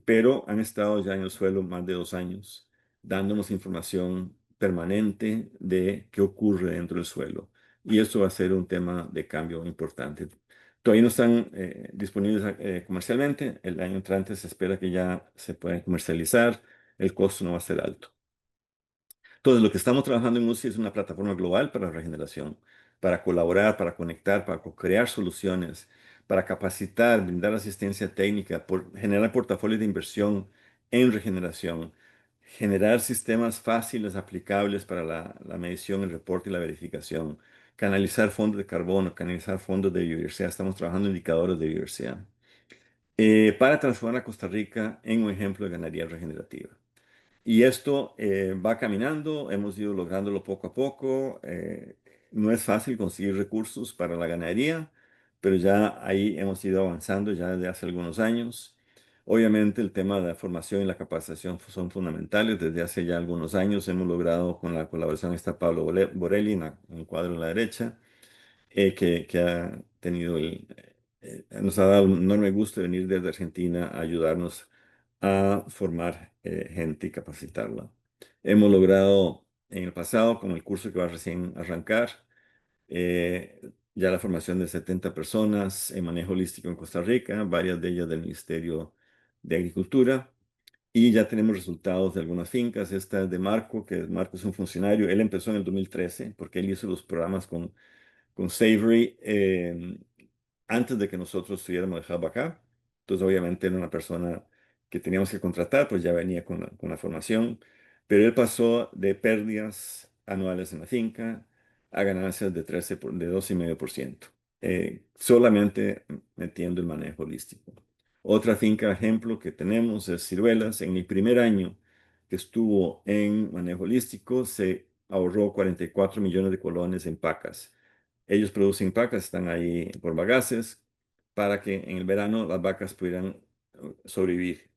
pero han estado ya en el suelo más de 2 años, dándonos información permanente de qué ocurre dentro del suelo. Y esto va a ser un tema de cambio importante. Todavía no están disponibles comercialmente. El año entrante se espera que ya se puedan comercializar. El costo no va a ser alto. Entonces, lo que estamos trabajando en UCI es una plataforma global para la regeneración, para colaborar, para conectar, para crear soluciones, para capacitar, brindar asistencia técnica, generar portafolios de inversión en regeneración, generar sistemas fáciles, aplicables para la medición, el reporte y la verificación, canalizar fondos de carbono, canalizar fondos de biodiversidad. Estamos trabajando en indicadores de biodiversidad para transformar a Costa Rica en un ejemplo de ganadería regenerativa. Y esto va caminando, hemos ido lográndolo poco a poco. No es fácil conseguir recursos para la ganadería, pero ya ahí hemos ido avanzando ya desde hace algunos años. Obviamente el tema de la formación y la capacitación son fundamentales. Desde hace ya algunos años hemos logrado con la colaboración está Pablo Borelli en el cuadro a la derecha, que ha tenido nos ha dado un enorme gusto venir desde Argentina a ayudarnos a formar gente y capacitarla. Hemos logrado en el pasado, con el curso que va recién a arrancar, eh, ya la formación de 70 personas en manejo holístico en Costa Rica, varias de ellas del Ministerio de Agricultura, y ya tenemos resultados de algunas fincas. Esta es de Marco, que Marco es un funcionario, él empezó en el 2013 porque él hizo los programas con Savory antes de que nosotros estuviéramos de Hub acá. Entonces, obviamente, era una persona que teníamos que contratar, pues ya venía con la formación, pero él pasó de pérdidas anuales en la finca a ganancias de 12,5%, solamente metiendo el manejo holístico. Otra finca ejemplo que tenemos es Ciruelas. En mi primer año que estuvo en manejo holístico, se ahorró 44 millones de colones en pacas. Ellos producen vacas, están ahí por bagaces, para que en el verano las vacas pudieran sobrevivir.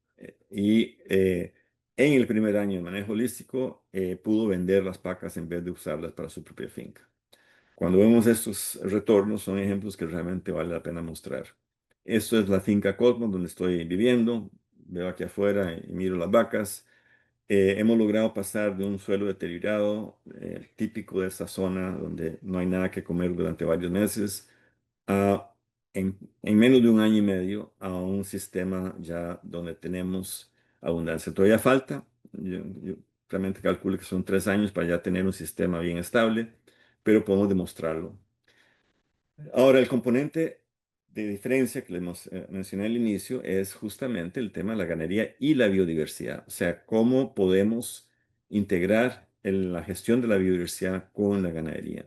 En el primer año de manejo holístico pudo vender las vacas en vez de usarlas para su propia finca. cuando vemos estos retornos, son ejemplos que realmente vale la pena mostrar. Esto es la finca Cosmos, donde estoy viviendo. Veo aquí afuera y miro las vacas. Hemos logrado pasar de un suelo deteriorado, típico de esta zona, donde no hay nada que comer durante varios meses, a, en menos de un año y medio, a un sistema ya donde tenemos abundancia. Todavía falta. Yo realmente calculo que son 3 años para ya tener un sistema bien estable, pero podemos demostrarlo. Ahora, el componente de diferencia que les mencioné al inicio es justamente el tema de la ganadería y la biodiversidad. O sea, cómo podemos integrar la gestión de la biodiversidad con la ganadería.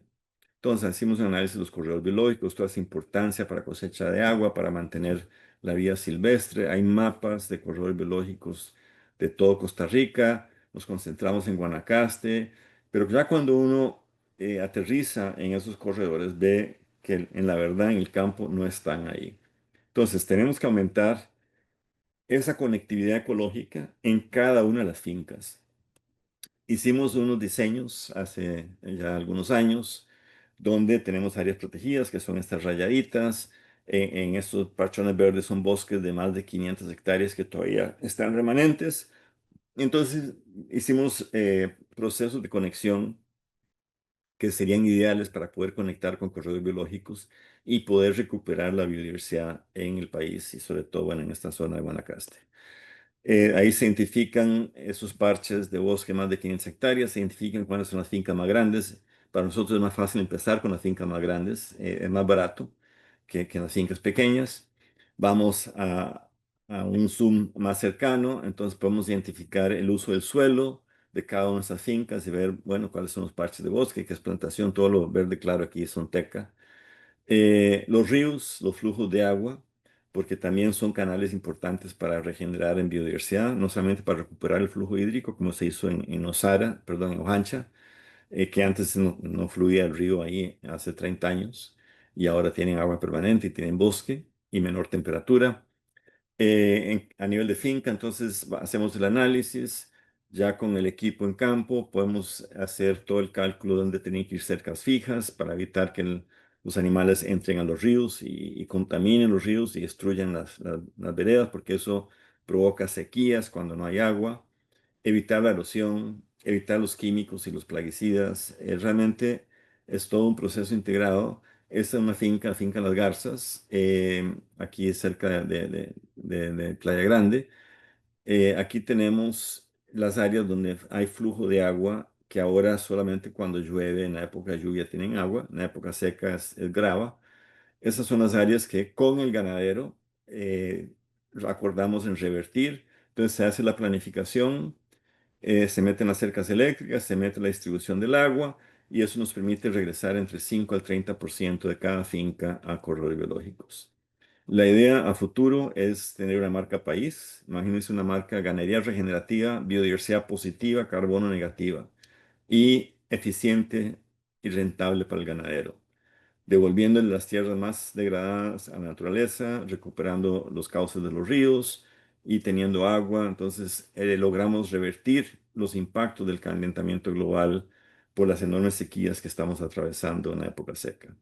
Entonces, hicimos un análisis de los corredores biológicos, toda esa importancia para cosecha de agua, para mantener la vida silvestre. Hay mapas de corredores biológicos de todo Costa Rica. Nos concentramos en Guanacaste, pero ya cuando uno aterriza en esos corredores, ve que en la verdad en el campo no están ahí. Entonces, tenemos que aumentar esa conectividad ecológica en cada una de las fincas. Hicimos unos diseños hace ya algunos años donde tenemos áreas protegidas, que son estas rayaditas. En estos parchones verdes son bosques de más de 500 hectáreas que todavía están remanentes. Entonces, hicimos procesos de conexión que serían ideales para poder conectar con corredores biológicos y poder recuperar la biodiversidad en el país y sobre todo, bueno, en esta zona de Guanacaste. Ahí se identifican esos parches de bosque más de 500 hectáreas, se identifican cuáles son las fincas más grandes. Para nosotros es más fácil empezar con las fincas más grandes, es más barato que las fincas pequeñas. Vamos a un zoom más cercano, entonces podemos identificar el uso del suelo de cada una de esas fincas y ver, bueno, cuáles son los parches de bosque, qué es plantación, todo lo verde claro aquí son teca. Los ríos, los flujos de agua, porque también son canales importantes para regenerar en biodiversidad, no solamente para recuperar el flujo hídrico, como se hizo en Osara, perdón, en Ojancha, que antes no fluía el río ahí hace 30 años, y ahora tienen agua permanente y tienen bosque y menor temperatura. A nivel de finca, entonces hacemos el análisis, ya con el equipo en campo podemos hacer todo el cálculo donde tienen que ir cercas fijas para evitar que los animales entren a los ríos y contaminen los ríos y destruyan las veredas, porque eso provoca sequías cuando no hay agua, evitar la erosión, evitar los químicos y los plaguicidas. Realmente es todo un proceso integrado. Esta es una finca, la finca Las Garzas, aquí cerca de Playa Grande. Aquí tenemos las áreas donde hay flujo de agua, que ahora solamente cuando llueve, en la época de lluvia tienen agua, en la época seca es grava. Esas son las áreas que con el ganadero acordamos en revertir. Entonces se hace la planificación, se meten las cercas eléctricas, se mete la distribución del agua y eso nos permite regresar entre 5 al 30% de cada finca a corredores biológicos. La idea a futuro es tener una marca país. Imagínense una marca ganadería regenerativa, biodiversidad positiva, carbono negativa y eficiente y rentable para el ganadero, devolviéndole las tierras más degradadas a la naturaleza, recuperando los cauces de los ríos y teniendo agua. Entonces, logramos revertir los impactos del calentamiento global por las enormes sequías que estamos atravesando en la época seca.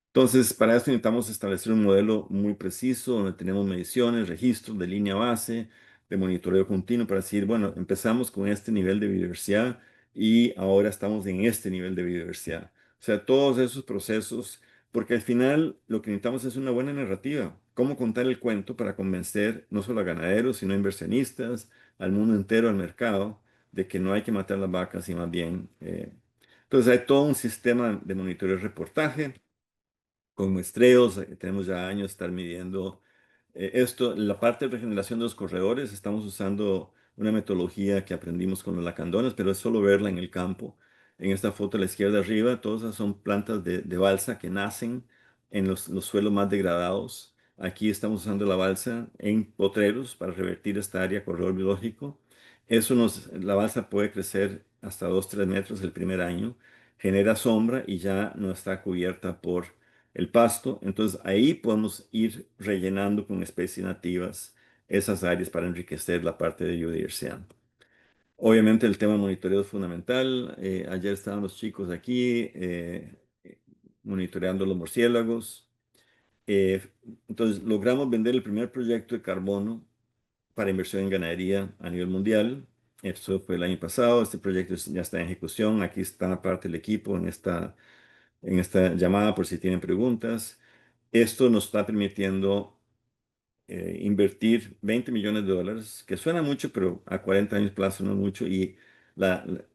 Entonces, para esto necesitamos establecer un modelo muy preciso donde tenemos mediciones, registros de línea base, de monitoreo continuo para decir, bueno, empezamos con este nivel de biodiversidad y ahora estamos en este nivel de biodiversidad. O sea, todos esos procesos, porque al final lo que necesitamos es una buena narrativa. Cómo contar el cuento para convencer no solo a ganaderos, sino a inversionistas, al mundo entero, al mercado, de que no hay que matar las vacas y más bien... entonces hay todo un sistema de monitoreo y reportaje con muestreos. Tenemos ya años de estar midiendo esto. La parte de regeneración de los corredores, estamos usando una metodología que aprendimos con los lacandones, pero es solo verla en el campo. En esta foto a la izquierda arriba, todas esas son plantas de balsa que nacen en los suelos más degradados. Aquí estamos usando la balsa en potreros para revertir esta área corredor biológico. La balsa puede crecer hasta 2, 3 metros el primer año, genera sombra y ya no está cubierta por el pasto. Entonces ahí podemos ir rellenando con especies nativas esas áreas para enriquecer la parte de biodiversidad. Obviamente el tema de monitoreo es fundamental. Ayer estaban los chicos aquí monitoreando los murciélagos. Eh, entonces, logramos vender el primer proyecto de carbono para inversión en ganadería a nivel mundial. Esto fue el año pasado. Este proyecto ya está en ejecución. Aquí está parte del equipo en esta llamada por si tienen preguntas. Esto nos está permitiendo invertir $20 millones, que suena mucho, pero a 40 años plazo no es mucho. Y la- la-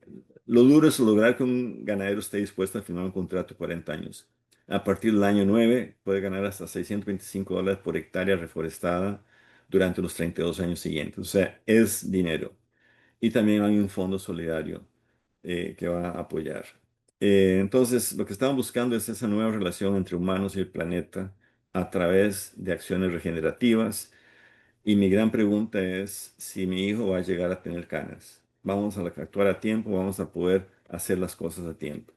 lo duro es lograr que un ganadero esté dispuesto a firmar un contrato de 40 años. A partir del año 9 puede ganar hasta $625 por hectárea reforestada durante los 32 años siguientes. O sea, es dinero. Y también hay un fondo solidario que va a apoyar. Entonces, lo que estamos buscando es esa nueva relación entre humanos y el planeta a través de acciones regenerativas. Y mi gran pregunta es si mi hijo va a llegar a tener canas. ¿Vamos a actuar a tiempo? ¿Vamos a poder hacer las cosas a tiempo?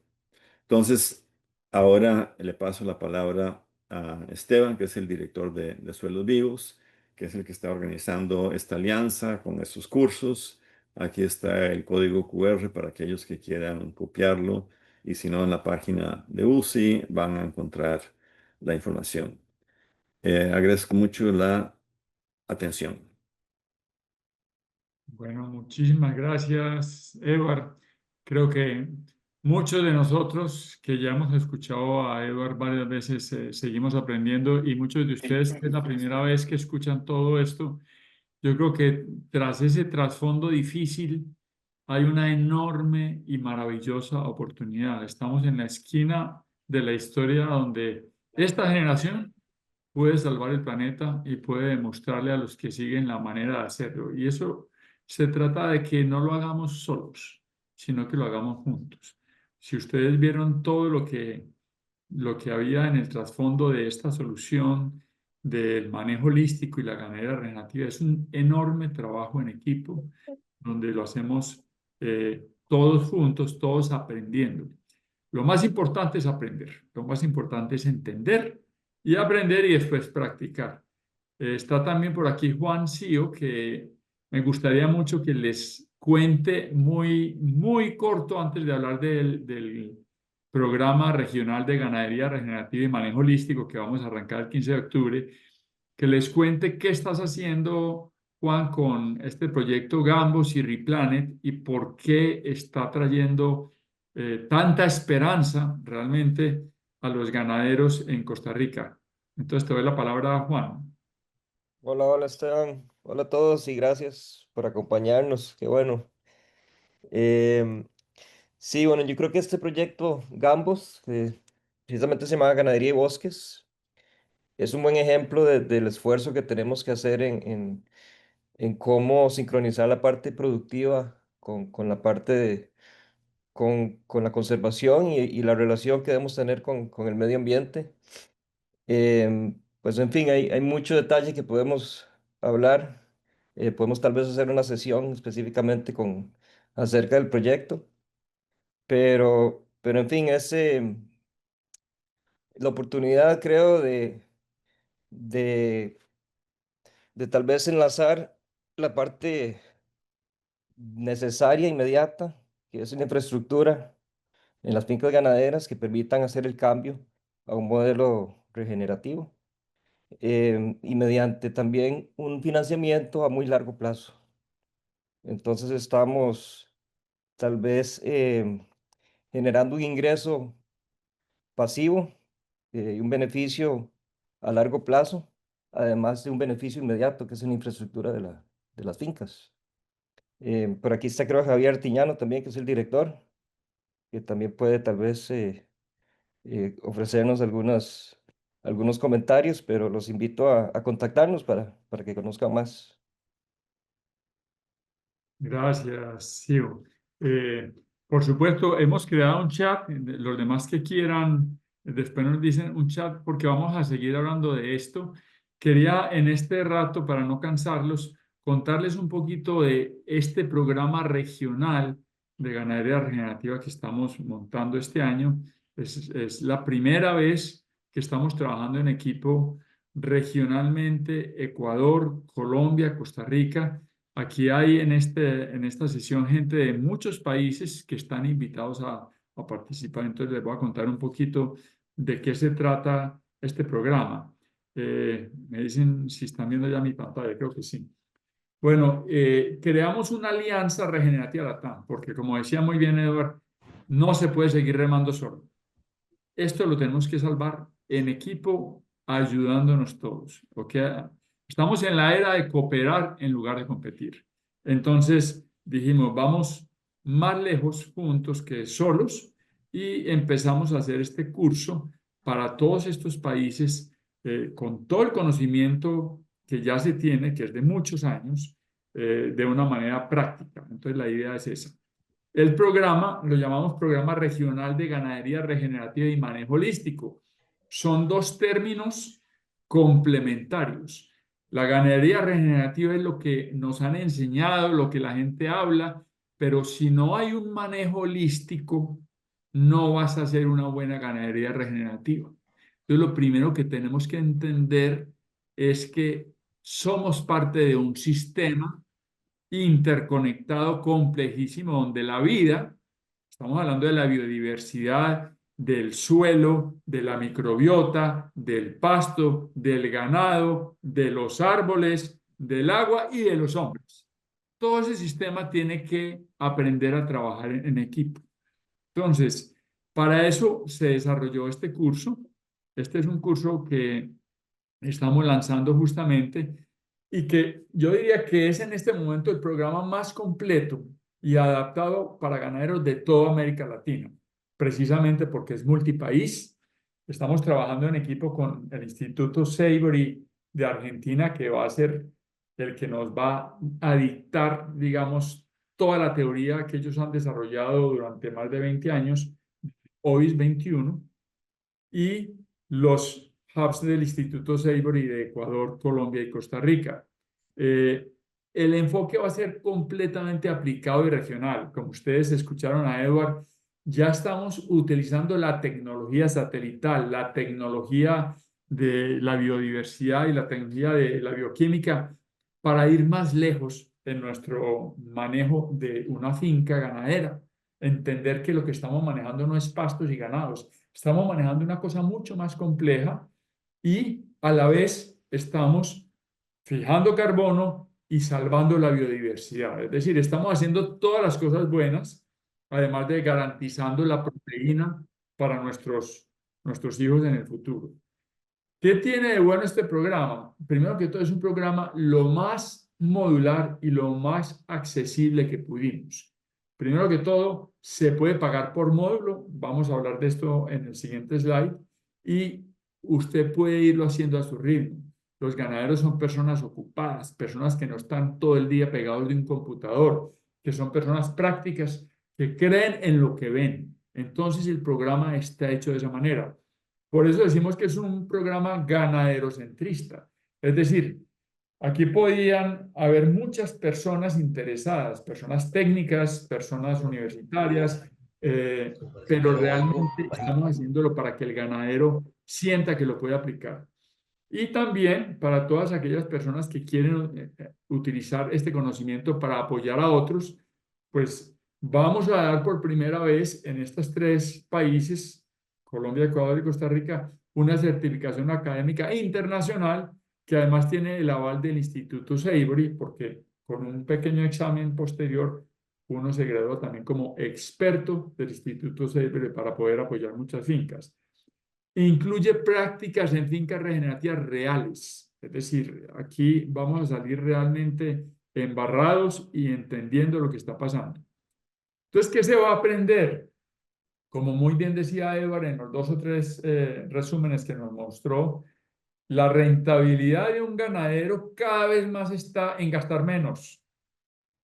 Entonces, ahora le paso la palabra a Esteban, que es el director de Suelos Vivos, que es el que está organizando esta alianza con estos cursos. Aquí está el código QR para aquellos que quieran copiarlo, y si no, en la página de UCI van a encontrar la información. Agradezco mucho la atención. Bueno, muchísimas gracias, Edward. Creo que muchos de nosotros que ya hemos escuchado a Edward varias veces seguimos aprendiendo, y muchos de ustedes que es la primera vez que escuchan todo esto, yo creo que tras ese trasfondo difícil hay una enorme y maravillosa oportunidad. Estamos en la esquina de la historia donde esta generación puede salvar el planeta y puede demostrarle a los que siguen la manera de hacerlo. Y eso se trata de que no lo hagamos solos, sino que lo hagamos juntos. Si ustedes vieron todo lo que había en el trasfondo de esta solución del manejo holístico y la ganadería regenerativa, es un enorme trabajo en equipo donde lo hacemos todos juntos, todos aprendiendo. Lo más importante es aprender, lo más importante es entender y aprender y después practicar. Está también por aquí Juan Sío, que me gustaría mucho que les cuente muy corto antes de hablar del programa regional de ganadería regenerativa y manejo holístico que vamos a arrancar el 15 de octubre, que les cuente qué estás haciendo, Juan, con este proyecto Gambos y Replanet y por qué está trayendo tanta esperanza realmente a los ganaderos en Costa Rica. Entonces te doy la palabra a Juan. Hola, hola Esteban. Hola a todos y gracias por acompañarnos. Qué bueno. Em, sí, bueno, yo creo que este proyecto Gambos, que precisamente se llama Ganadería y Bosques, es un buen ejemplo del esfuerzo que tenemos que hacer en cómo sincronizar la parte productiva con la parte con la conservación y la relación que debemos tener con el medio ambiente. Pues en fin, hay mucho detalle que podemos hablar. Podemos tal vez hacer una sesión específicamente acerca del proyecto, pero en fin, es la oportunidad, creo, de, de tal vez enlazar la parte necesaria, inmediata, que es la infraestructura en las fincas ganaderas que permitan hacer el cambio a un modelo regenerativo. Y mediante también un financiamiento a muy largo plazo. Entonces estamos tal vez generando un ingreso pasivo y un beneficio a largo plazo, además de un beneficio inmediato que es en la infraestructura de las fincas. Por aquí está creo Javier Tiñano también, que es el director, que también puede tal vez ofrecernos algunos comentarios, pero los invito a contactarnos para que conozcan más. Gracias, Sio. Por supuesto, hemos creado un chat. Los demás que quieran, después nos dicen un chat porque vamos a seguir hablando de esto. Quería en este rato, para no cansarlos, contarles un poquito de este programa regional de ganadería regenerativa que estamos montando este año. Es la primera vez que estamos trabajando en equipo regionalmente, Ecuador, Colombia, Costa Rica. Aquí hay en esta sesión gente de muchos países que están invitados a participar. Entonces les voy a contar un poquito de qué se trata este programa. Me dicen si están viendo ya mi pantalla, creo que sí. Bueno, creamos una alianza regenerativa LATAM, porque como decía muy bien Edward, no se puede seguir remando solo. Esto lo tenemos que salvar en equipo, ayudándonos todos. Porque estamos en la era de cooperar en lugar de competir. Entonces dijimos, vamos más lejos juntos que solos y empezamos a hacer este curso para todos estos países con todo el conocimiento que ya se tiene, que es de muchos años, de una manera práctica. Entonces la idea es esa. El programa lo llamamos Programa Regional de Ganadería Regenerativa y Manejo Holístico. Son dos términos complementarios. La ganadería regenerativa es lo que nos han enseñado, lo que la gente habla, pero si no hay un manejo holístico, no vas a hacer una buena ganadería regenerativa. Entonces, lo primero que tenemos que entender es que somos parte de un sistema interconectado, complejísimo, donde la vida, estamos hablando de la biodiversidad, del suelo, de la microbiota, del pasto, del ganado, de los árboles, del agua y de los hombres. Todo ese sistema tiene que aprender a trabajar en equipo. Entonces, para eso se desarrolló este curso. Este es un curso que estamos lanzando justamente y que yo diría que es en este momento el programa más completo y adaptado para ganaderos de toda América Latina, precisamente porque es multipaís. Estamos trabajando en equipo con el Instituto Savory de Argentina, que va a ser el que nos va a dictar, digamos, toda la teoría que ellos han desarrollado durante más de 20 años, OIS 21, y los hubs del Instituto Savory de Ecuador, Colombia y Costa Rica. El enfoque va a ser completamente aplicado y regional. Como ustedes escucharon a Edward, ya estamos utilizando la tecnología satelital, la tecnología de la biodiversidad y la tecnología de la bioquímica para ir más lejos en nuestro manejo de una finca ganadera. Entender que lo que estamos manejando no es pastos y ganados, estamos manejando una cosa mucho más compleja y a la vez estamos fijando carbono y salvando la biodiversidad. Es decir, estamos haciendo todas las cosas buenas, además de garantizando la proteína para nuestros hijos en el futuro. ¿Qué tiene de bueno este programa? Primero que todo, es un programa lo más modular y lo más accesible que pudimos. Primero que todo, se puede pagar por módulo. Vamos a hablar de esto en el siguiente slide. Y usted puede irlo haciendo a su ritmo. Los ganaderos son personas ocupadas, personas que no están todo el día pegados de un computador, que son personas prácticas, que creen en lo que ven. Entonces, el programa está hecho de esa manera. Por eso decimos que es un programa ganaderocentrista. Es decir, aquí podían haber muchas personas interesadas, personas técnicas, personas universitarias, pero realmente estamos haciéndolo para que el ganadero sienta que lo puede aplicar. Y también para todas aquellas personas que quieren utilizar este conocimiento para apoyar a otros, pues vamos a dar por primera vez en estos 3 países, Colombia, Ecuador y Costa Rica, una certificación académica internacional que además tiene el aval del Instituto Savory, porque con un pequeño examen posterior uno se graduó también como experto del Instituto Savory para poder apoyar muchas fincas. Incluye prácticas en fincas regenerativas reales, es decir, aquí vamos a salir realmente embarrados y entendiendo lo que está pasando. Entonces, ¿qué se va a aprender? Como muy bien decía Edward en los 2 o 3 resúmenes que nos mostró, la rentabilidad de un ganadero cada vez más está en gastar menos,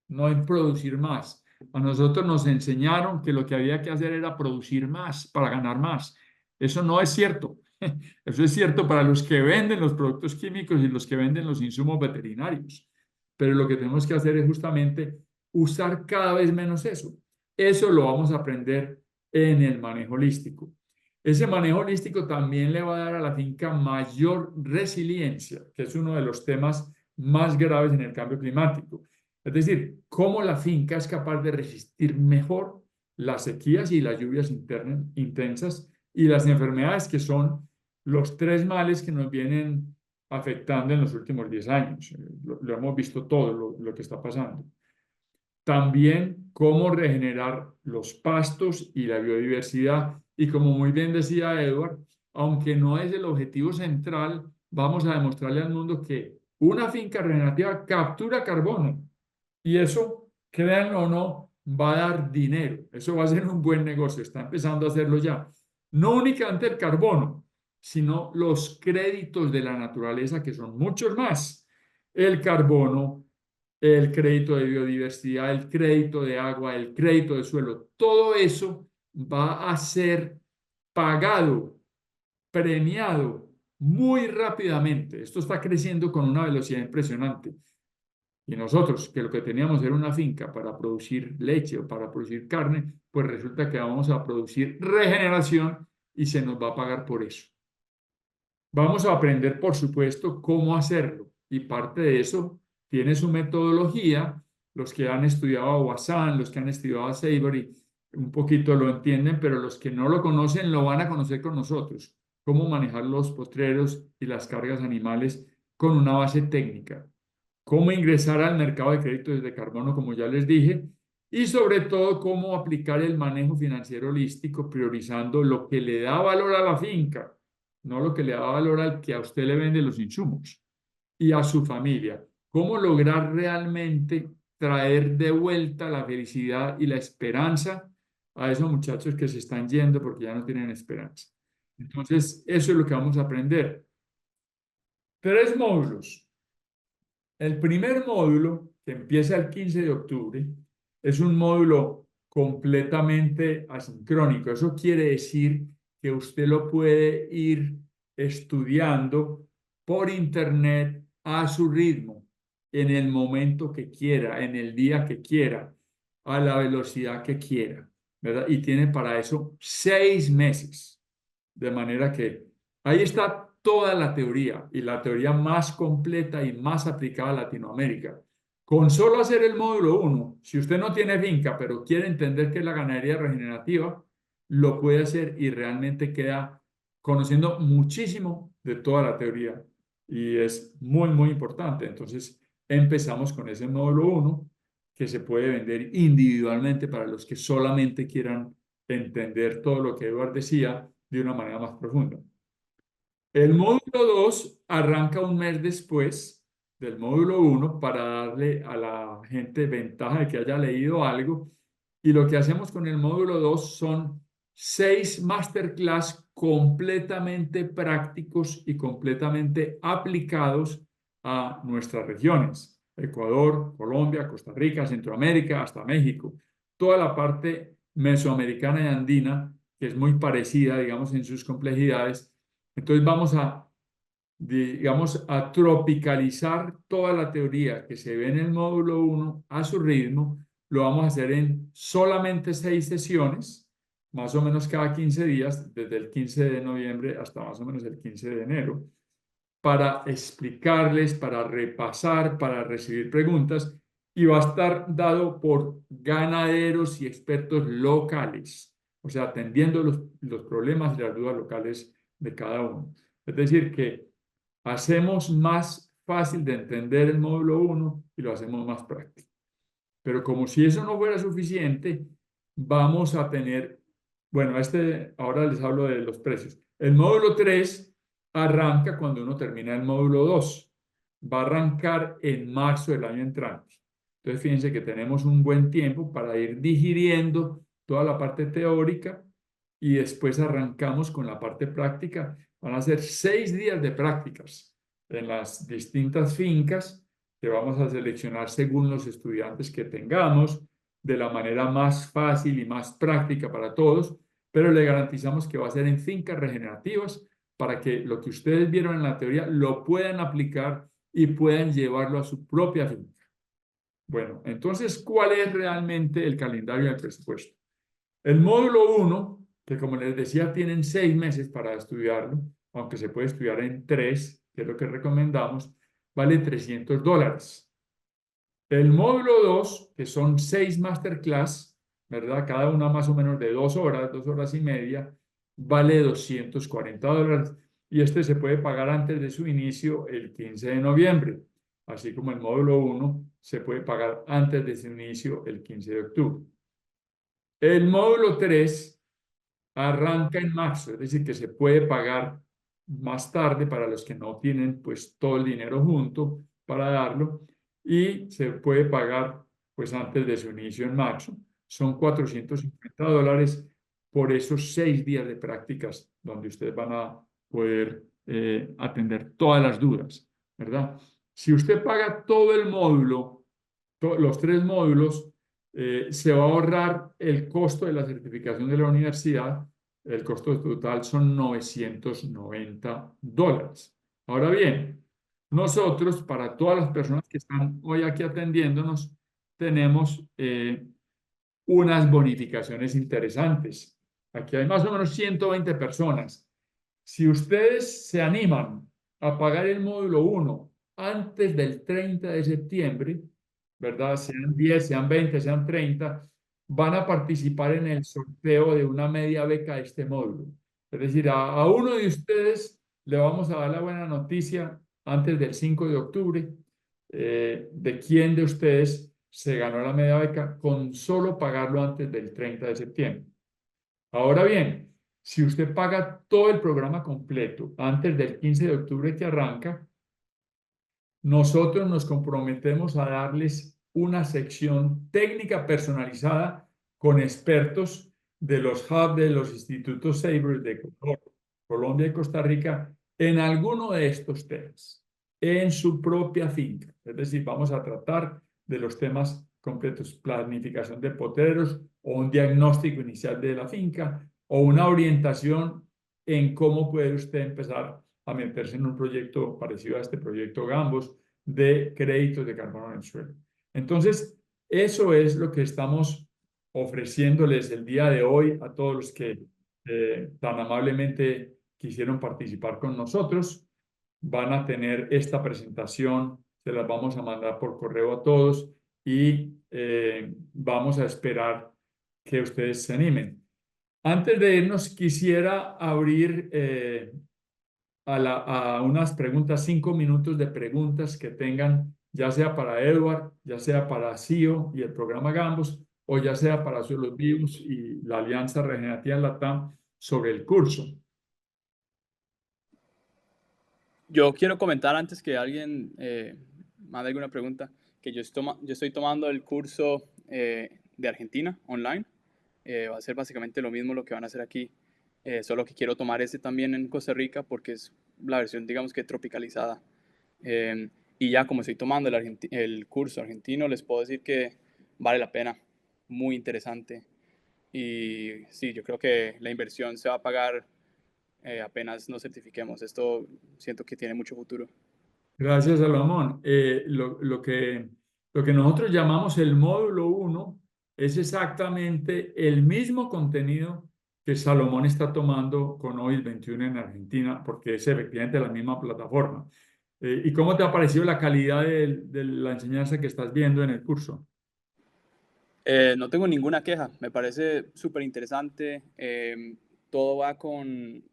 no en producir más. A nosotros nos enseñaron que lo que había que hacer era producir más para ganar más. Eso no es cierto. Eso es cierto para los que venden los productos químicos y los que venden los insumos veterinarios. Pero lo que tenemos que hacer es justamente usar cada vez menos eso. Eso lo vamos a aprender en el manejo holístico. Ese manejo holístico también le va a dar a la finca mayor resiliencia, que es uno de los temas más graves en el cambio climático. Es decir, cómo la finca es capaz de resistir mejor las sequías y las lluvias intensas y las enfermedades, que son los tres males que nos vienen afectando en los últimos 10 años. Lo hemos visto todo lo que está pasando. También cómo regenerar los pastos y la biodiversidad. Y como muy bien decía Edward, aunque no es el objetivo central, vamos a demostrarle al mundo que una finca regenerativa captura carbono. Y eso, créanlo o no, va a dar dinero. Eso va a ser un buen negocio. Está empezando a hacerlo ya. No únicamente el carbono, sino los créditos de la naturaleza, que son muchos más. El carbono, el crédito de biodiversidad, el crédito de agua, el crédito de suelo, todo eso va a ser pagado, premiado muy rápidamente. Esto está creciendo con una velocidad impresionante. Y nosotros, que lo que teníamos era una finca para producir leche o para producir carne, pues resulta que vamos a producir regeneración y se nos va a pagar por eso. Vamos a aprender, por supuesto, cómo hacerlo. Y parte de eso tiene su metodología. Los que han estudiado a Wassan, los que han estudiado a Savory, un poquito lo entienden, pero los que no lo conocen lo van a conocer con nosotros. Cómo manejar los postreros y las cargas animales con una base técnica. Cómo ingresar al mercado de créditos de carbono, como ya les dije. Y sobre todo, cómo aplicar el manejo financiero holístico, priorizando lo que le da valor a la finca, no lo que le da valor al que a usted le vende los insumos y a su familia. Cómo lograr realmente traer de vuelta la felicidad y la esperanza a esos muchachos que se están yendo porque ya no tienen esperanza. Entonces, eso es lo que vamos a aprender. 3 módulos. El primer módulo, que empieza el 15 de octubre, es un módulo completamente asincrónico. Eso quiere decir que usted lo puede ir estudiando por internet a su ritmo, en el momento que quiera, en el día que quiera, a la velocidad que quiera, ¿verdad? Y tiene para eso 6 meses. De manera que ahí está toda la teoría, y la teoría más completa y más aplicada a Latinoamérica. Con solo hacer el módulo 1, si usted no tiene finca, pero quiere entender qué es la ganadería regenerativa, lo puede hacer y realmente queda conociendo muchísimo de toda la teoría. Y es muy, muy importante. Entonces, empezamos con ese módulo 1, que se puede vender individualmente para los que solamente quieran entender todo lo que Eduard decía de una manera más profunda. El módulo 2 arranca un mes después del módulo 1 para darle a la gente ventaja de que haya leído algo. Y lo que hacemos con el módulo 2 son 6 masterclass completamente prácticos y completamente aplicados a nuestras regiones: Ecuador, Colombia, Costa Rica, Centroamérica, hasta México. Toda la parte mesoamericana y andina, que es muy parecida, digamos, en sus complejidades. Entonces vamos a, digamos, a tropicalizar toda la teoría que se ve en el módulo 1 a su ritmo. Lo vamos a hacer en solamente 6 sesiones, más o menos cada 15 días, desde el 15 de noviembre hasta más o menos el 15 de enero, para explicarles, para repasar, para recibir preguntas, y va a estar dado por ganaderos y expertos locales, o sea, atendiendo los problemas y las dudas locales de cada uno. Es decir, que hacemos más fácil de entender el módulo 1 y lo hacemos más práctico. Pero como si eso no fuera suficiente, vamos a tener, bueno, ahora les hablo de los precios. El módulo 3 arranca cuando uno termina el módulo 2. Va a arrancar en marzo del año entrante. Entonces, fíjense que tenemos un buen tiempo para ir digiriendo toda la parte teórica y después arrancamos con la parte práctica. Van a ser 6 días de prácticas en las distintas fincas que vamos a seleccionar según los estudiantes que tengamos, de la manera más fácil y más práctica para todos, pero le garantizamos que va a ser en fincas regenerativas para que lo que ustedes vieron en la teoría lo puedan aplicar y puedan llevarlo a su propia finca. Bueno, entonces, ¿cuál es realmente el calendario del presupuesto? El módulo 1, que como les decía, tienen 6 meses para estudiarlo, aunque se puede estudiar en 3, que es lo que recomendamos, vale $300. El módulo 2, que son 6 masterclass, ¿verdad? Cada una más o menos de 2 horas, 2 horas y media, vale $240 y este se puede pagar antes de su inicio el 15 de noviembre, así como el módulo 1 se puede pagar antes de su inicio el 15 de octubre. El módulo 3 arranca en marzo, es decir, que se puede pagar más tarde para los que no tienen pues todo el dinero junto para darlo y se puede pagar pues antes de su inicio en marzo. Son $450 por esos 6 días de prácticas donde ustedes van a poder atender todas las dudas, ¿verdad? Si usted paga todo el módulo, los 3 módulos, se va a ahorrar el costo de la certificación de la universidad. El costo total son $990. Ahora bien, nosotros, para todas las personas que están hoy aquí atendiéndonos, tenemos unas bonificaciones interesantes. Aquí hay más o menos 120 personas. Si ustedes se animan a pagar el módulo 1 antes del 30 de septiembre, ¿verdad? Sean 10, sean 20, sean 30, van a participar en el sorteo de una media beca de este módulo. Es decir, a uno de ustedes le vamos a dar la buena noticia antes del 5 de octubre de quién de ustedes se ganó la media beca con solo pagarlo antes del 30 de septiembre. Ahora bien, si usted paga todo el programa completo antes del 15 de octubre que arranca, nosotros nos comprometemos a darles una sección técnica personalizada con expertos de los hubs de los institutos Sabre de Colombia y Costa Rica en alguno de estos temas, en su propia finca. Es decir, vamos a tratar de los temas completos, planificación de potreros o un diagnóstico inicial de la finca o una orientación en cómo puede usted empezar a meterse en un proyecto parecido a este proyecto Gambos de créditos de carbono en el suelo. Entonces, eso es lo que estamos ofreciéndoles el día de hoy a todos los que tan amablemente quisieron participar con nosotros. Van a tener esta presentación, se las vamos a mandar por correo a todos y vamos a esperar que ustedes se animen. Antes de irnos, quisiera abrir a unas preguntas, 5 minutos de preguntas que tengan, ya sea para Edward, ya sea para CIO y el programa Gambos, o ya sea para los vivos y la Alianza Regenerativa Latam sobre el curso. Yo quiero comentar antes que alguien mande alguna pregunta, que yo estoy tomando el curso de Argentina online. Va a ser básicamente lo mismo lo que van a hacer aquí, solo que quiero tomar ese también en Costa Rica porque es la versión, digamos que tropicalizada. Y ya como estoy tomando el curso argentino, les puedo decir que vale la pena, muy interesante. Y sí, yo creo que la inversión se va a pagar apenas nos certifiquemos. Esto siento que tiene mucho futuro. Gracias, Salomón. Lo que nosotros llamamos el módulo 1 es exactamente el mismo contenido que Salomón está tomando con OIL 21 en Argentina, porque es efectivamente la misma plataforma. ¿Y cómo te ha parecido la calidad de la enseñanza que estás viendo en el curso? No tengo ninguna queja, me parece súper interesante. Todo va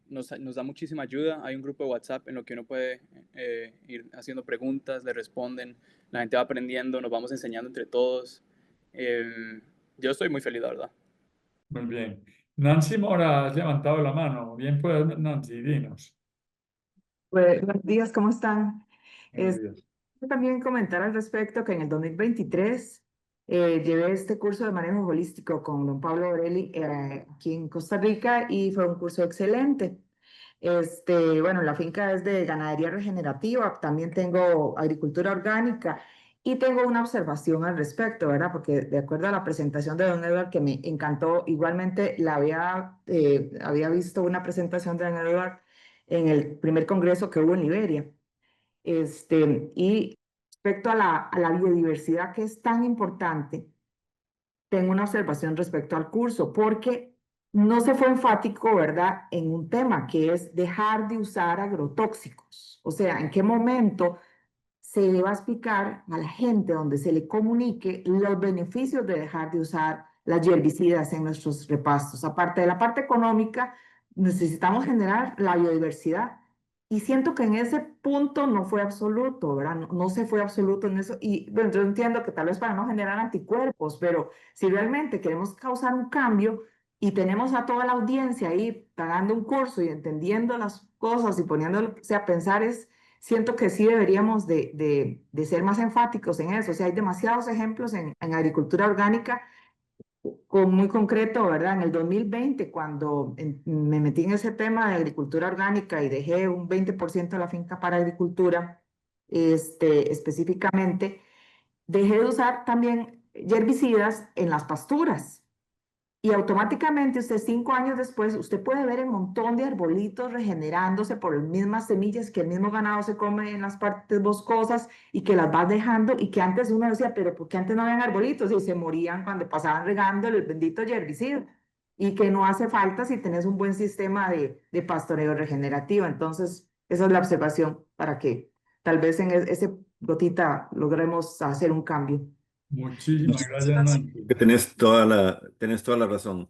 nos da muchísima ayuda. Hay un grupo de WhatsApp en lo que uno puede ir haciendo preguntas, le responden, la gente va aprendiendo, nos vamos enseñando entre todos. Yo estoy muy feliz, la verdad. Muy bien. Nancy Mora, has levantado la mano. Bien, pues, Nancy, dinos. Buenos días, ¿cómo están? Buenos días. También comentar al respecto que en el 2023 llevé este curso de manejo holístico con don Pablo Borelli aquí en Costa Rica y fue un curso excelente. Bueno, la finca es de ganadería regenerativa, también tengo agricultura orgánica y tengo una observación al respecto, ¿verdad? Porque de acuerdo a la presentación de don Edward, que me encantó, igualmente había visto una presentación de don Edward en el primer congreso que hubo en Liberia. Y respecto a la biodiversidad que es tan importante, tengo una observación respecto al curso, porque no se fue enfático, ¿verdad?, en un tema que es dejar de usar agrotóxicos. O sea, ¿en qué momento se le va a explicar a la gente donde se le comunique los beneficios de dejar de usar las herbicidas en nuestros repastos? Aparte de la parte económica, necesitamos generar la biodiversidad. Y siento que en ese punto no fue absoluto, ¿verdad? No se fue absoluto en eso. Y bueno, yo entiendo que tal vez para no generar anticuerpos, pero si realmente queremos causar un cambio y tenemos a toda la audiencia ahí pagando un curso y entendiendo las cosas y poniéndose a pensar, siento que sí deberíamos de ser más enfáticos en eso. O sea, hay demasiados ejemplos en agricultura orgánica muy concreto, ¿verdad? En el 2020, cuando me metí en ese tema de agricultura orgánica y dejé un 20% de la finca para agricultura, específicamente, dejé de usar también herbicidas en las pasturas. Y automáticamente usted 5 años después, usted puede ver un montón de arbolitos regenerándose por las mismas semillas que el mismo ganado se come en las partes boscosas y que las va dejando y que antes uno decía, pero ¿por qué antes no habían arbolitos? Y se morían cuando pasaban regando el bendito herbicida. Y que no hace falta si tenés un buen sistema de pastoreo regenerativo. Entonces, esa es la observación para que tal vez en ese gotita logremos hacer un cambio. Muchísimas gracias, Nancy. Que tenés toda la razón.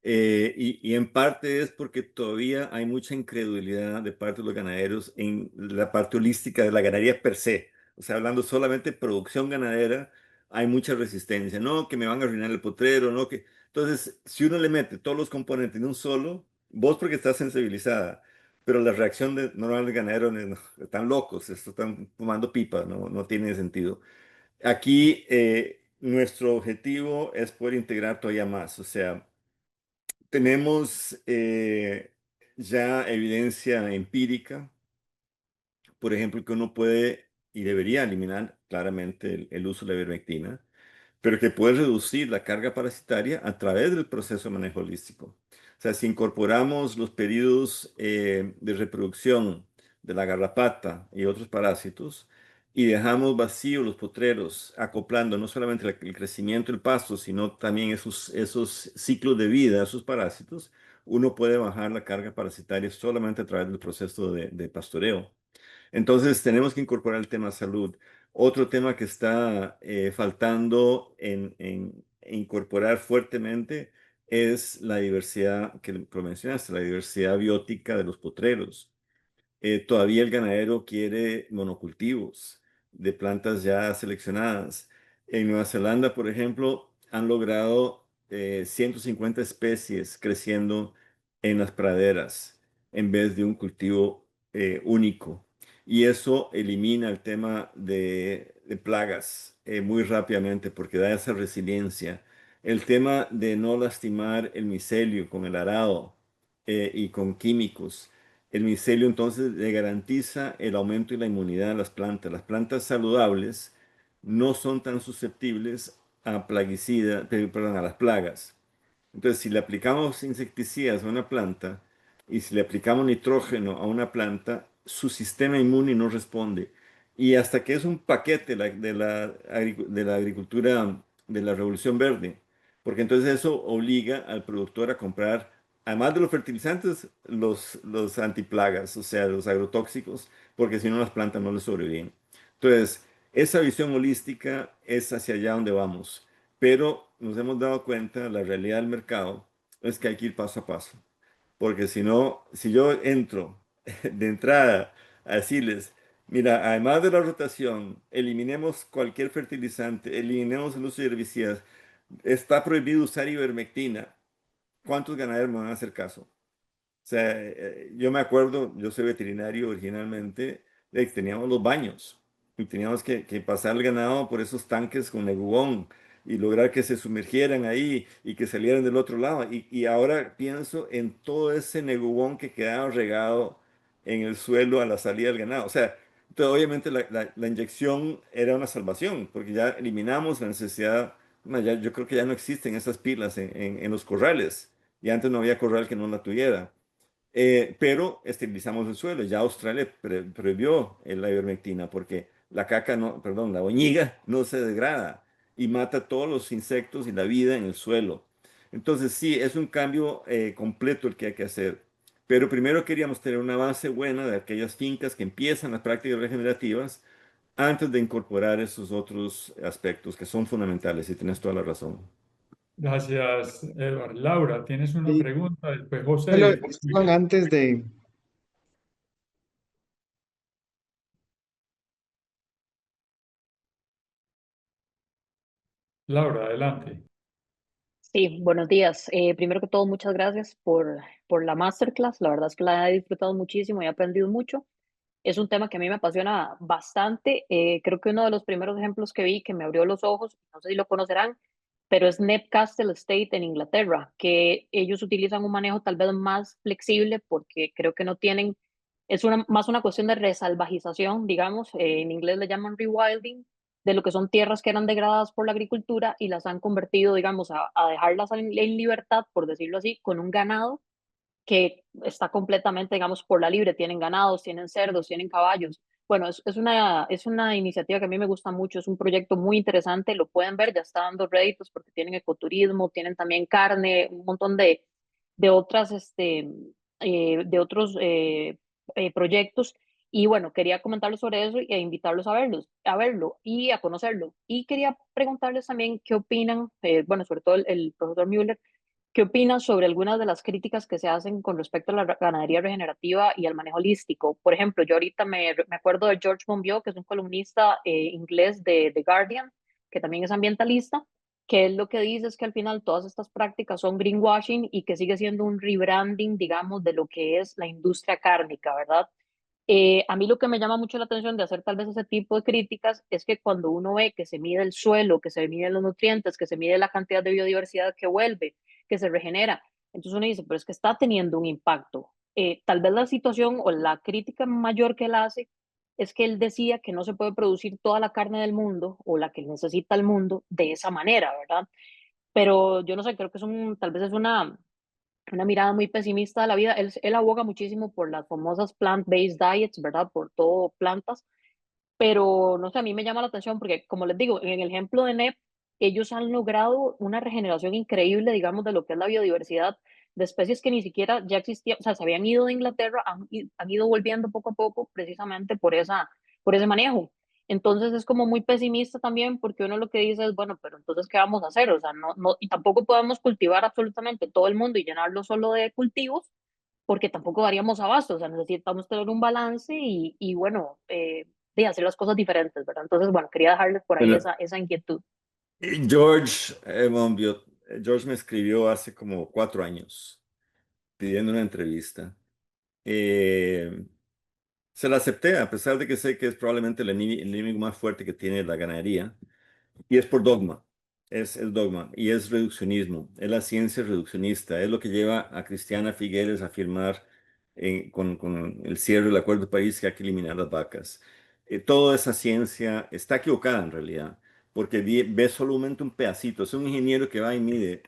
Y en parte es porque todavía hay mucha incredulidad de parte de los ganaderos en la parte holística de la ganadería per se. O sea, hablando solamente de producción ganadera, hay mucha resistencia. No, que me van a arruinar el potrero, no que... Entonces, si uno le mete todos los componentes en un solo, vos porque estás sensibilizada, pero la reacción normal del ganadero es, "No, están locos, están fumando pipa, no tiene sentido". Aquí nuestro objetivo es poder integrar todavía más. O sea, tenemos ya evidencia empírica, por ejemplo, que uno puede y debería eliminar claramente el uso de la ivermectina, pero que puede reducir la carga parasitaria a través del proceso de manejo holístico. O sea, si incorporamos los periodos de reproducción de la garrapata y otros parásitos y dejamos vacíos los potreros, acoplando no solamente el crecimiento del pasto, sino también esos ciclos de vida de esos parásitos, uno puede bajar la carga parasitaria solamente a través del proceso de pastoreo. Entonces tenemos que incorporar el tema salud. Otro tema que está faltando en incorporar fuertemente es la diversidad que lo mencionaste, la diversidad biótica de los potreros. Todavía el ganadero quiere monocultivos de plantas ya seleccionadas. En Nueva Zelanda, por ejemplo, han logrado 150 especies creciendo en las praderas en vez de un cultivo único. Y eso elimina el tema de plagas muy rápidamente porque da esa resiliencia. El tema de no lastimar el micelio con el arado y con químicos. El micelio entonces le garantiza el aumento y la inmunidad de las plantas. Las plantas saludables no son tan susceptibles a perdón, a las plagas. Entonces, si le aplicamos insecticidas a una planta y si le aplicamos nitrógeno a una planta, su sistema inmune no responde. Y hasta que es un paquete de la agricultura de la Revolución Verde, porque entonces eso obliga al productor a comprar, además de los fertilizantes, los antiplagas, o sea, los agrotóxicos, porque si no las plantas no le sobreviven. Entonces, esa visión holística es hacia allá donde vamos, pero nos hemos dado cuenta, la realidad del mercado es que hay que ir paso a paso, porque si no, si yo entro de entrada a decirles, mira, además de la rotación, eliminemos cualquier fertilizante, eliminemos el uso de herbicidas, está prohibido usar ivermectina, ¿cuántos ganaderos me van a hacer caso? O sea, yo me acuerdo, yo soy veterinario originalmente, de que teníamos los baños y teníamos que pasar el ganado por esos tanques con negugón y lograr que se sumergieran ahí y que salieran del otro lado. Y ahora pienso en todo ese negugón que quedaba regado en el suelo a la salida del ganado. O sea, entonces, obviamente la inyección era una salvación porque ya eliminamos la necesidad, bueno, yo creo que ya no existen esas pilas en los corrales y antes no había corral que no la tuviera. Pero esterilizamos el suelo. Ya Australia prohibió la ivermectina porque la caca no, perdón, la oñiga no se degrada y mata todos los insectos y la vida en el suelo. Entonces sí, es un cambio completo el que hay que hacer. Pero primero queríamos tener una base buena de aquellas fincas que empiezan las prácticas regenerativas antes de incorporar esos otros aspectos que son fundamentales y tienes toda la razón. Gracias, Edward. Laura, ¿tienes una Sí, pregunta? Después José. solo, Y después Esteban, antes de, Laura, adelante. Sí, buenos días. Primero que todo, muchas gracias por la masterclass. La verdad es que la he disfrutado muchísimo y he aprendido mucho. Es un tema que a mí me apasiona bastante. Creo que uno de los primeros ejemplos que vi que me abrió los ojos, no sé si lo conocerán, pero es Newcastle State en Inglaterra, que ellos utilizan un manejo tal vez más flexible porque creo que no tienen, es más una cuestión de resalvajización, digamos, en inglés le llaman rewilding, de lo que son tierras que eran degradadas por la agricultura y las han convertido, digamos, a dejarlas en libertad, por decirlo así, con un ganado que está completamente, digamos, por la libre. Tienen ganados, tienen cerdos, tienen caballos. Bueno, es una iniciativa que a mí me gusta mucho, es un proyecto muy interesante, lo pueden ver, ya está dando réditos porque tienen ecoturismo, tienen también carne, un montón de otras, de otros proyectos. Y bueno, quería comentarles sobre eso e invitarlos a verlo y a conocerlo. Y quería preguntarles también qué opinan, bueno, sobre todo el profesor Müller, ¿qué opinas sobre algunas de las críticas que se hacen con respecto a la ganadería regenerativa y al manejo holístico? Por ejemplo, yo ahorita me acuerdo de George Monbiot, que es un columnista inglés de The Guardian, que también es ambientalista, que él lo que dice es que al final todas estas prácticas son greenwashing y que sigue siendo un rebranding, digamos, de lo que es la industria cárnica, ¿verdad? A mí lo que me llama mucho la atención de hacer tal vez ese tipo de críticas es que cuando uno ve que se mide el suelo, que se miden los nutrientes, que se mide la cantidad de biodiversidad que vuelve, que se regenera, entonces uno dice, pero es que está teniendo un impacto. Tal vez la situación o la crítica mayor que él hace es que él decía que no se puede producir toda la carne del mundo o la que necesita el mundo de esa manera, ¿verdad? Pero yo no sé, creo que tal vez es una mirada muy pesimista de la vida. Él aboga muchísimo por las famosas plant-based diets, ¿verdad? Por todo plantas, pero no sé, a mí me llama la atención porque, como les digo, en el ejemplo de NEP, ellos han logrado una regeneración increíble, digamos, de lo que es la biodiversidad de especies que ni siquiera ya existían, o sea, se habían ido de Inglaterra, han ido volviendo poco a poco precisamente por ese manejo. Entonces es como muy pesimista también porque uno lo que dice es, bueno, pero entonces, ¿qué vamos a hacer? O sea, y tampoco podemos cultivar absolutamente todo el mundo y llenarlo solo de cultivos porque tampoco daríamos abasto, o sea, necesitamos tener un balance y bueno, de hacer las cosas diferentes, ¿verdad? Entonces, bueno, quería dejarles por ahí Bueno, esa inquietud. George Monbiot, George me escribió hace como 4 años pidiendo una entrevista. Eh, Se la acepté, a pesar de que sé que es probablemente el enemigo más fuerte que tiene la ganadería. Y es por dogma, es dogma, y es reduccionismo, es la ciencia reduccionista, es lo que lleva a Cristiana Figueres a afirmar con el cierre del Acuerdo de París que hay que eliminar las vacas. Toda esa ciencia está equivocada en realidad, porque ve solamente un pedacito. Es un ingeniero que va y mide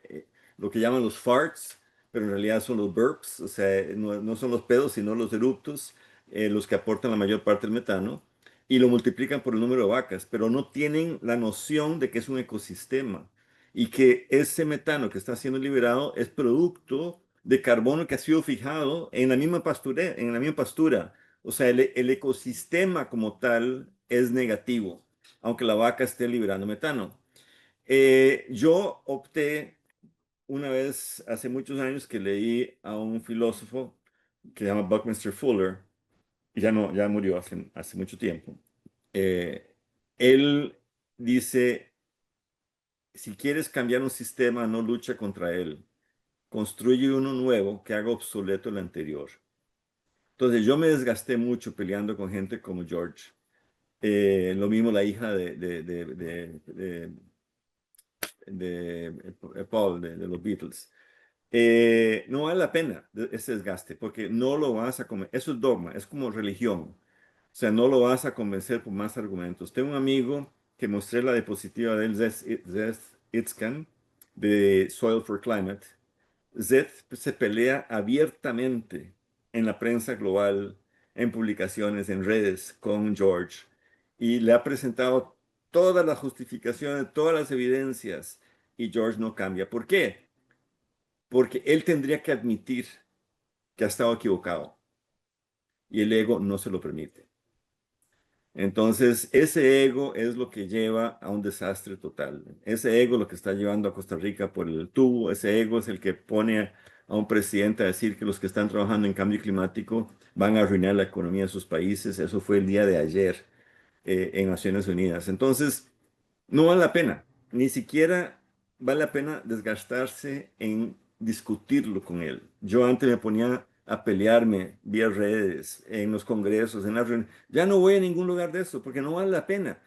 lo que llaman los farts, pero en realidad son los burps, o sea, no son los pedos, sino los eructos, los que aportan la mayor parte del metano y lo multiplican por el número de vacas, pero no tienen la noción de que es un ecosistema y que ese metano que está siendo liberado es producto de carbono que ha sido fijado en la misma pastura. O sea, el ecosistema como tal es negativo, aunque la vaca esté liberando metano. Yo opté una vez, hace muchos años, que leí a un filósofo que se llama Buckminster Fuller, y ya no, ya murió hace mucho tiempo. eh, Él dice, si quieres cambiar un sistema, no lucha contra él, construye uno nuevo que haga obsoleto el anterior. Entonces yo me desgasté mucho peleando con gente como George. Lo mismo la hija de Paul, de los Beatles. No vale la pena ese desgaste, porque no lo vas a comer. Eso es dogma, es como religión. O sea, no lo vas a convencer por más argumentos. Tengo un amigo que mostré la diapositiva de él, Zeth Itzkan, de Soil for Climate. Zeth se pelea abiertamente en la prensa global, en publicaciones, en redes con George, y le ha presentado todas las justificaciones, todas las evidencias, y George no cambia. ¿Por qué? Porque él tendría que admitir que ha estado equivocado y el ego no se lo permite. Entonces, ese ego es lo que lleva a un desastre total. Ese ego es lo que está llevando a Costa Rica por el tubo. Ese ego es el que pone a un presidente a decir que los que están trabajando en cambio climático van a arruinar la economía de sus países. Eso fue el día de ayer en Naciones Unidas. Entonces, no vale la pena, ni siquiera vale la pena desgastarse en discutirlo con él. Yo antes me ponía a pelearme vía redes, en los congresos, en las reuniones. Ya no voy a ningún lugar de eso porque no vale la pena.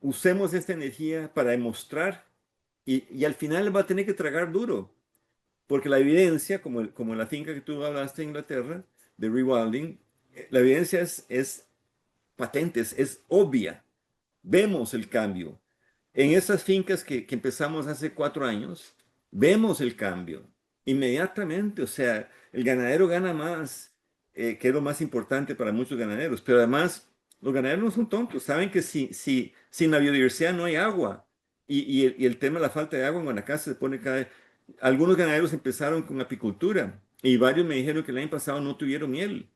Usemos esta energía para demostrar y al final va a tener que tragar duro, porque la evidencia, como en la finca que tú hablaste en Inglaterra, de rewilding, la evidencia es patente, es obvia. Vemos el cambio. En esas fincas que empezamos hace 4 años, vemos el cambio inmediatamente. O sea, el ganadero gana más, que es lo más importante para muchos ganaderos. Pero además, los ganaderos no son tontos. Saben que sin la biodiversidad no hay agua. Y el tema de la falta de agua en Guanacaste se pone cada vez. Algunos ganaderos empezaron con apicultura y varios me dijeron que el año pasado no tuvieron miel,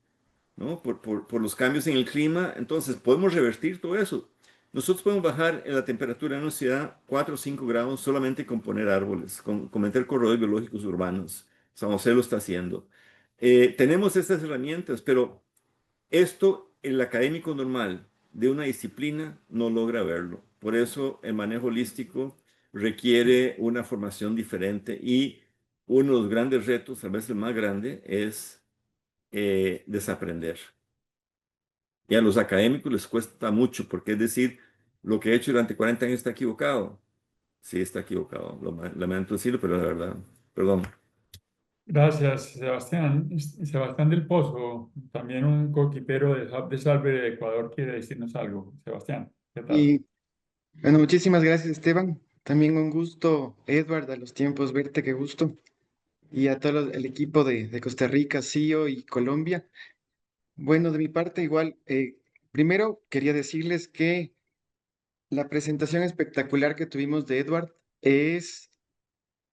¿no? Por los cambios en el clima. Entonces, podemos revertir todo eso. Nosotros podemos bajar la temperatura en una ciudad 4 o 5 grados solamente con poner árboles, con meter corredores biológicos urbanos. San José lo está haciendo. Tenemos estas herramientas, pero esto el académico normal de una disciplina no logra verlo. Por eso el manejo holístico requiere una formación diferente y uno de los grandes retos, a veces el más grande, es desaprender. Y a los académicos les cuesta mucho, porque es decir, lo que he hecho durante 40 años está equivocado. Sí, está equivocado. Lamento decirlo, pero la verdad, perdón. Gracias, Sebastián. Sebastián del Pozo, también un coquipero de Hub de Salve de Ecuador, quiere decirnos algo. Sebastián, ¿qué tal? Y bueno, muchísimas gracias, Esteban. También un gusto, Edward, a los tiempos verte, qué gusto. Y a todo el equipo de Costa Rica, CIO y Colombia. Bueno, de mi parte igual, primero quería decirles que la presentación espectacular que tuvimos de Edward es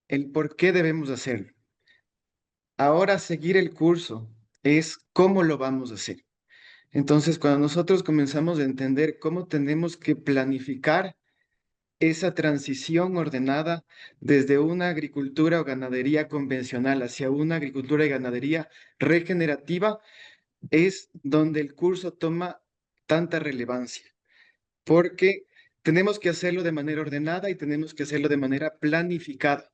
el por qué debemos hacerlo. Ahora seguir el curso es cómo lo vamos a hacer. Entonces, cuando nosotros comenzamos a entender cómo tenemos que planificar esa transición ordenada desde una agricultura o ganadería convencional hacia una agricultura y ganadería regenerativa, es donde el curso toma tanta relevancia, porque tenemos que hacerlo de manera ordenada y tenemos que hacerlo de manera planificada.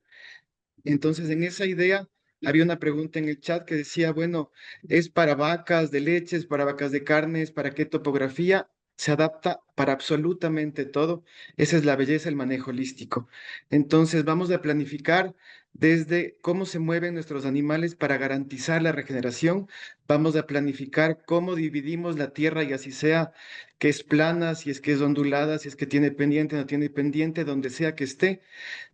Entonces, en esa idea, había una pregunta en el chat que decía, bueno, ¿es para vacas de leches, para vacas de carnes, para qué topografía? Se adapta para absolutamente todo. Esa es la belleza del manejo holístico. Entonces, vamos a planificar desde cómo se mueven nuestros animales para garantizar la regeneración. Vamos a planificar cómo dividimos la tierra y así sea, que es plana, si es que es ondulada, si es que tiene pendiente, no tiene pendiente, donde sea que esté.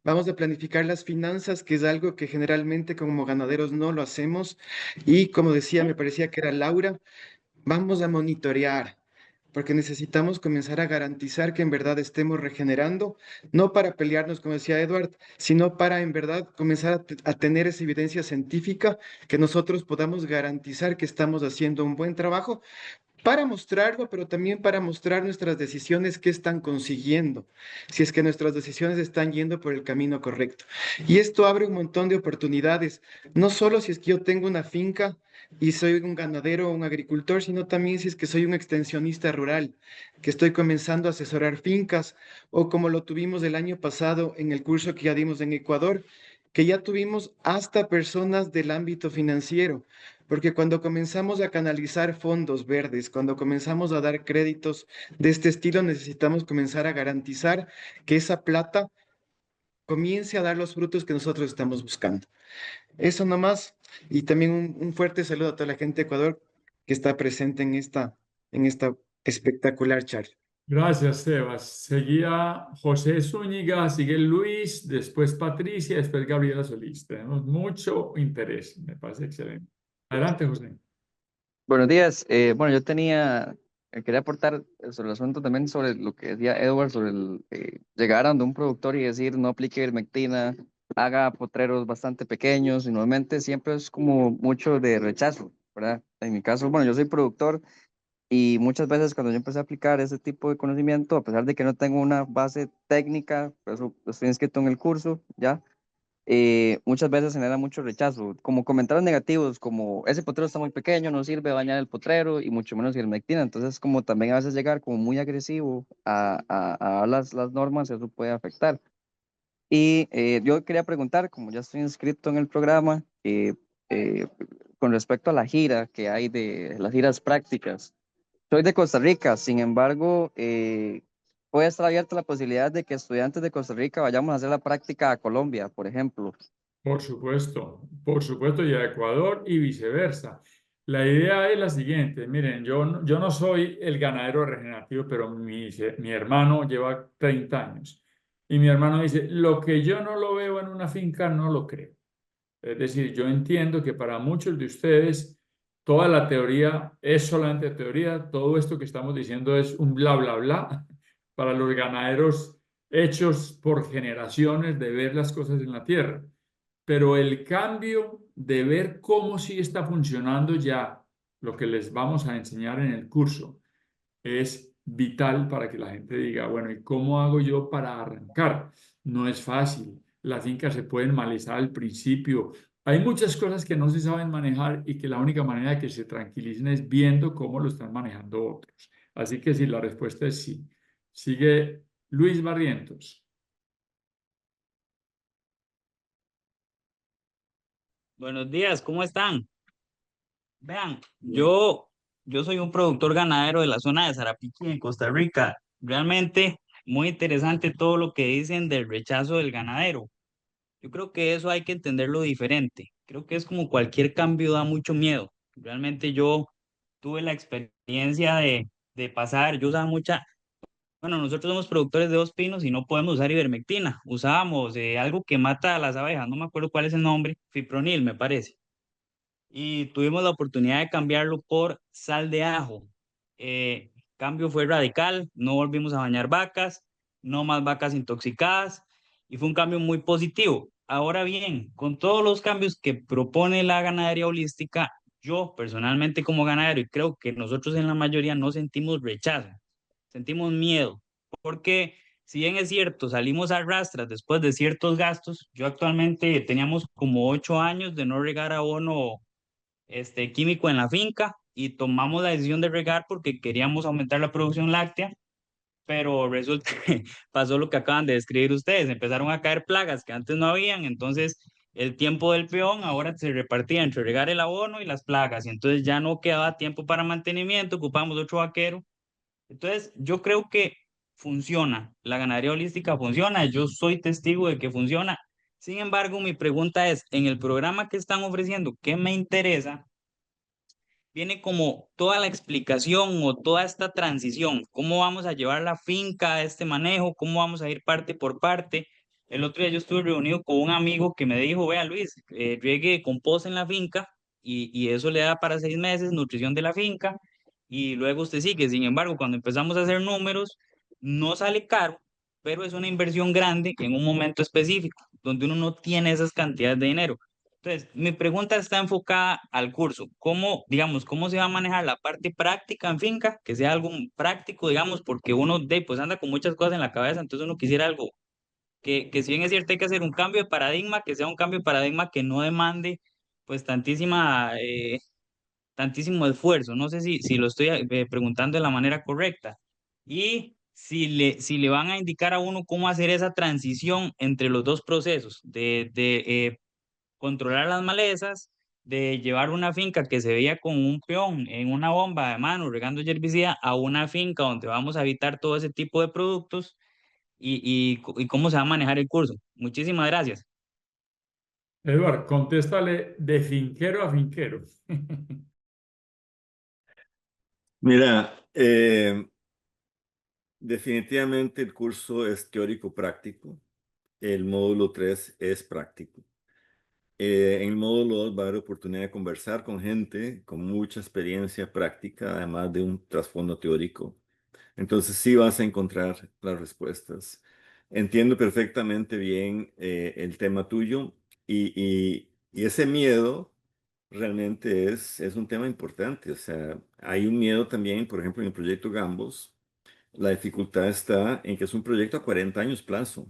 Vamos a planificar las finanzas, que es algo que generalmente como ganaderos no lo hacemos. Y como decía, me parecía que era Laura, vamos a monitorear, porque necesitamos comenzar a garantizar que en verdad estemos regenerando, no para pelearnos, como decía Edward, sino para en verdad comenzar a tener esa evidencia científica, que nosotros podamos garantizar que estamos haciendo un buen trabajo para mostrarlo, pero también para mostrar nuestras decisiones que están consiguiendo, si es que nuestras decisiones están yendo por el camino correcto. Y esto abre un montón de oportunidades, no solo si es que yo tengo una finca y soy un ganadero o un agricultor, sino también si es que soy un extensionista rural, que estoy comenzando a asesorar fincas, o como lo tuvimos el año pasado en el curso que ya dimos en Ecuador, que ya tuvimos hasta personas del ámbito financiero, porque cuando comenzamos a canalizar fondos verdes, cuando comenzamos a dar créditos de este estilo, necesitamos comenzar a garantizar que esa plata comience a dar los frutos que nosotros estamos buscando. Eso nomás. Y también un fuerte saludo a toda la gente de Ecuador que está presente en esta espectacular charla. Gracias, Sebas. Seguía José Zúñiga, sigue Luis, después Patricia, después Gabriela Solís. Tenemos mucho interés, me parece excelente. Adelante, José. Buenos días. Bueno, yo quería aportar sobre el asunto también sobre lo que decía Edward, sobre llegar a donde un productor y decir no aplique ivermectina, haga potreros bastante pequeños y normalmente siempre es como mucho de rechazo, ¿verdad? En mi caso, bueno, yo soy productor Y muchas veces cuando yo empecé a aplicar ese tipo de conocimiento, a pesar de que no tengo una base técnica, por eso estoy inscrito en el curso, ¿ya? Muchas veces genera mucho rechazo, como comentarios negativos, como ese potrero está muy pequeño, no sirve bañar el potrero y mucho menos ivermectina. Entonces, como también a veces llegar como muy agresivo a las normas, eso puede afectar. Y yo quería preguntar, como ya estoy inscrito en el programa, eh, con respecto a la gira que hay de las giras prácticas. Soy de Costa Rica, sin embargo, puede estar abierta la posibilidad de que estudiantes de Costa Rica vayamos a hacer la práctica a Colombia, por ejemplo. Por supuesto, y a Ecuador y viceversa. La idea es la siguiente, miren, yo no soy el ganadero regenerativo, pero mi hermano lleva 30 años y mi hermano dice, lo que yo no lo veo en una finca, no lo creo. Es decir, yo entiendo que para muchos de ustedes toda la teoría es solamente teoría, todo esto que estamos diciendo es un bla, bla, bla, para los ganaderos hechos por generaciones de ver las cosas en la tierra. Pero el cambio de ver cómo sí está funcionando ya, lo que les vamos a enseñar en el curso, es vital para que la gente diga, bueno, ¿y cómo hago yo para arrancar? No es fácil. Las fincas se pueden malizar al principio. Hay muchas cosas que no se saben manejar y que la única manera de que se tranquilicen es viendo cómo lo están manejando otros. Así que sí, la respuesta es sí. Sigue Luis Barrientos. Buenos días, ¿cómo están? Vean, yo soy un productor ganadero de la zona de Sarapiquí, en Costa Rica. Realmente muy interesante todo lo que dicen del rechazo del ganadero. Yo creo que eso hay que entenderlo diferente. Creo que es como cualquier cambio da mucho miedo. Realmente yo tuve la experiencia de pasar, yo usaba mucha, bueno, nosotros somos productores de dos pinos y no podemos usar ivermectina. Usábamos algo que mata a las abejas, no me acuerdo cuál es el nombre, fipronil me parece, y tuvimos la oportunidad de cambiarlo por sal de ajo. Cambio fue radical, no volvimos a bañar vacas, no más vacas intoxicadas y fue un cambio muy positivo. Ahora bien, con todos los cambios que propone la ganadería holística, yo personalmente como ganadero y creo que nosotros en la mayoría no sentimos rechazo, sentimos miedo, porque si bien es cierto, salimos a rastras después de ciertos gastos, yo actualmente teníamos como 8 años de no regar abono químico en la finca y tomamos la decisión de regar porque queríamos aumentar la producción láctea, pero resulta que pasó lo que acaban de describir ustedes, empezaron a caer plagas que antes no habían, entonces el tiempo del peón ahora se repartía entre regar el abono y las plagas, y entonces ya no quedaba tiempo para mantenimiento, ocupamos otro vaquero. Entonces yo creo que funciona, la ganadería holística funciona, yo soy testigo de que funciona. Sin embargo, mi pregunta es, en el programa que están ofreciendo, ¿qué me interesa? Viene como toda la explicación o toda esta transición, cómo vamos a llevar la finca a este manejo, cómo vamos a ir parte por parte. El otro día yo estuve reunido con un amigo que me dijo, vea Luis, riegue compost en la finca y eso le da para 6 meses nutrición de la finca y luego usted sigue. Sin embargo, cuando empezamos a hacer números, no sale caro, pero es una inversión grande en un momento específico, donde uno no tiene esas cantidades de dinero. Entonces, mi pregunta está enfocada al curso. ¿Cómo, digamos, cómo se va a manejar la parte práctica en finca? Que sea algo práctico, digamos, porque uno pues anda con muchas cosas en la cabeza, entonces uno quisiera algo que si bien es cierto hay que hacer un cambio de paradigma, que sea un cambio de paradigma que no demande pues tantísimo esfuerzo. No sé si lo estoy preguntando de la manera correcta. Y si le van a indicar a uno cómo hacer esa transición entre los dos procesos de controlar las malezas, de llevar una finca que se veía con un peón en una bomba de mano regando herbicida a una finca donde vamos a evitar todo ese tipo de productos y cómo se va a manejar el curso. Muchísimas gracias. Eduard, contéstale de finquero a finquero. Mira, definitivamente el curso es teórico práctico. El módulo 3 es práctico. En el módulo 2 va a haber oportunidad de conversar con gente con mucha experiencia práctica, además de un trasfondo teórico. Entonces sí vas a encontrar las respuestas. Entiendo perfectamente bien el tema tuyo y ese miedo realmente es un tema importante. O sea, hay un miedo también, por ejemplo, en el proyecto Gambos, la dificultad está en que es un proyecto a 40 años plazo.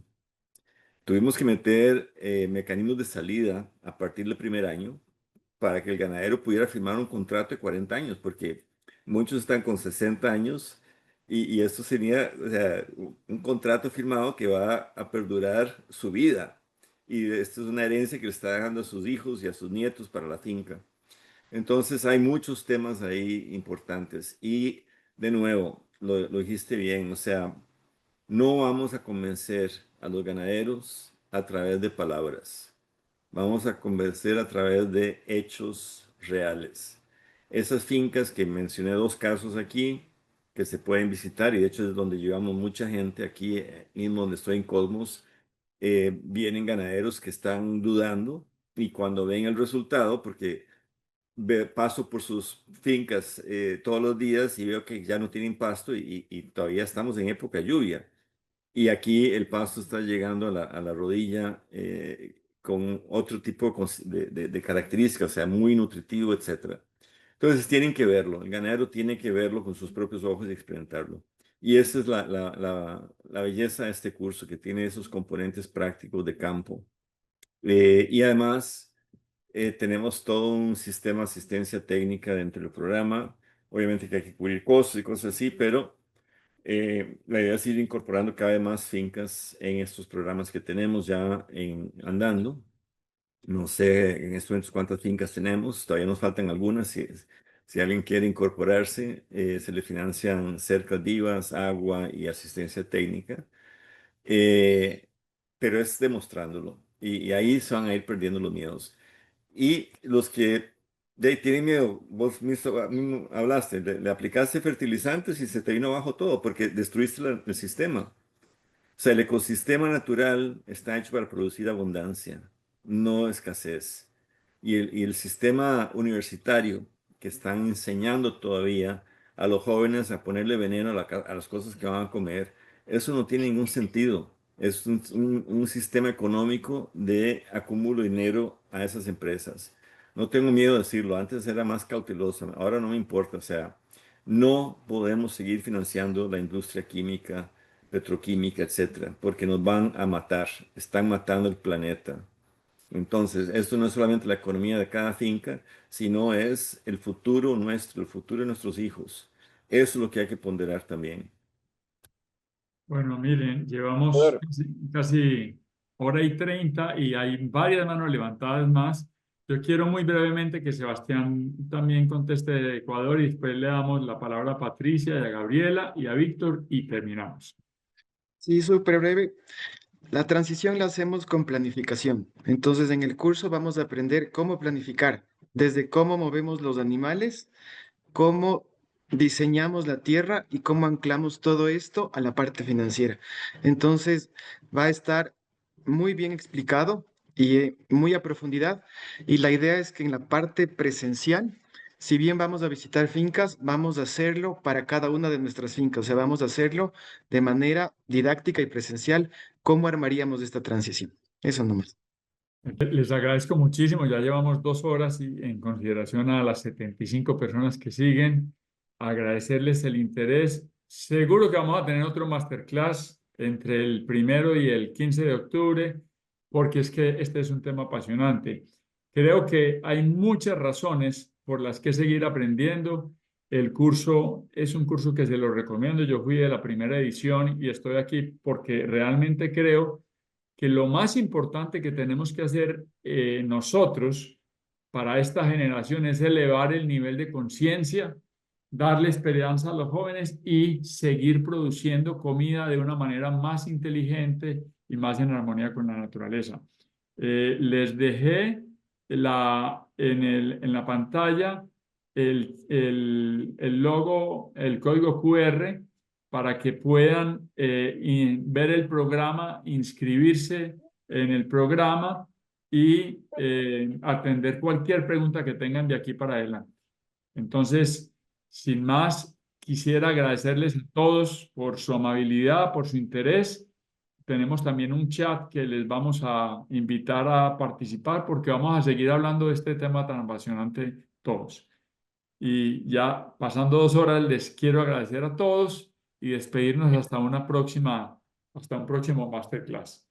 Tuvimos que meter mecanismos de salida a partir del primer año para que el ganadero pudiera firmar un contrato de 40 años, porque muchos están con 60 años y esto sería, o sea, un contrato firmado que va a perdurar su vida. Y esto es una herencia que le está dejando a sus hijos y a sus nietos para la finca. Entonces hay muchos temas ahí importantes. Y de nuevo, lo dijiste bien, o sea, no vamos a convencer a los ganaderos a través de palabras. Vamos a convencer a través de hechos reales. Esas fincas que mencioné, dos casos aquí, que se pueden visitar, y de hecho es donde llevamos mucha gente, aquí mismo donde estoy en Cosmos, vienen ganaderos que están dudando y cuando ven el resultado, porque paso por sus fincas todos los días y veo que ya no tienen pasto y todavía estamos en época de lluvia. Y aquí el pasto está llegando a la rodilla con otro tipo de características, o sea, muy nutritivo, etcétera. Entonces tienen que verlo, el ganadero tiene que verlo con sus propios ojos y experimentarlo. Y esa es la belleza de este curso, que tiene esos componentes prácticos de campo. Y además tenemos todo un sistema de asistencia técnica dentro del programa. Obviamente que hay que cubrir costos y cosas así, pero la idea es ir incorporando cada vez más fincas en estos programas que tenemos ya andando. No sé en estos momentos cuántas fincas tenemos, todavía nos faltan algunas. Si alguien quiere incorporarse, se le financian cercas vivas, agua y asistencia técnica. Eh, pero es demostrándolo y ahí se van a ir perdiendo los miedos. Y los que tienen miedo, vos mismo hablaste, le aplicaste fertilizantes y se te vino abajo todo porque destruiste el sistema. O sea, el ecosistema natural está hecho para producir abundancia, no escasez. Y el sistema universitario que están enseñando todavía a los jóvenes a ponerle veneno a las cosas que van a comer, eso no tiene ningún sentido. Es un sistema económico de acumulo de dinero a esas empresas. No tengo miedo de decirlo, antes era más cauteloso, ahora no me importa. O sea, no podemos seguir financiando la industria química, petroquímica, etcétera, porque nos van a matar, están matando el planeta. Entonces, esto no es solamente la economía de cada finca, sino es el futuro nuestro, el futuro de nuestros hijos. Eso es lo que hay que ponderar también. Bueno, miren, llevamos Bueno, casi hora y 30 y hay varias manos levantadas más. Yo quiero muy brevemente que Sebastián también conteste de Ecuador y después le damos la palabra a Patricia y a Gabriela y a Víctor y terminamos. Sí, súper breve. La transición la hacemos con planificación. Entonces, en el curso vamos a aprender cómo planificar, desde cómo movemos los animales, cómo diseñamos la tierra y cómo anclamos todo esto a la parte financiera. Entonces, va a estar muy bien explicado y muy a profundidad. Y la idea es que en la parte presencial, si bien vamos a visitar fincas, vamos a hacerlo para cada una de nuestras fincas. O sea, vamos a hacerlo de manera didáctica y presencial, cómo armaríamos esta transición. Eso nomás. Les agradezco muchísimo, ya llevamos 2 horas y en consideración a las 75 personas que siguen, agradecerles el interés. Seguro que vamos a tener otro masterclass entre el 1 y el 15 de octubre, porque es que este es un tema apasionante. Creo que hay muchas razones por las que seguir aprendiendo. El curso es un curso que se lo recomiendo. Yo fui de la primera edición y estoy aquí porque realmente creo que lo más importante que tenemos que hacer nosotros para esta generación es elevar el nivel de conciencia, darle esperanza a los jóvenes y seguir produciendo comida de una manera más inteligente y más en armonía con la naturaleza. Les dejé en la pantalla el logo, el código QR para que puedan ver el programa, inscribirse en el programa y atender cualquier pregunta que tengan de aquí para adelante. Entonces, sin más, quisiera agradecerles a todos por su amabilidad, por su interés tenemos también un chat que les vamos a invitar a participar porque vamos a seguir hablando de este tema tan apasionante todos. Y ya pasando 2 horas, les quiero agradecer a todos y despedirnos hasta un próximo masterclass.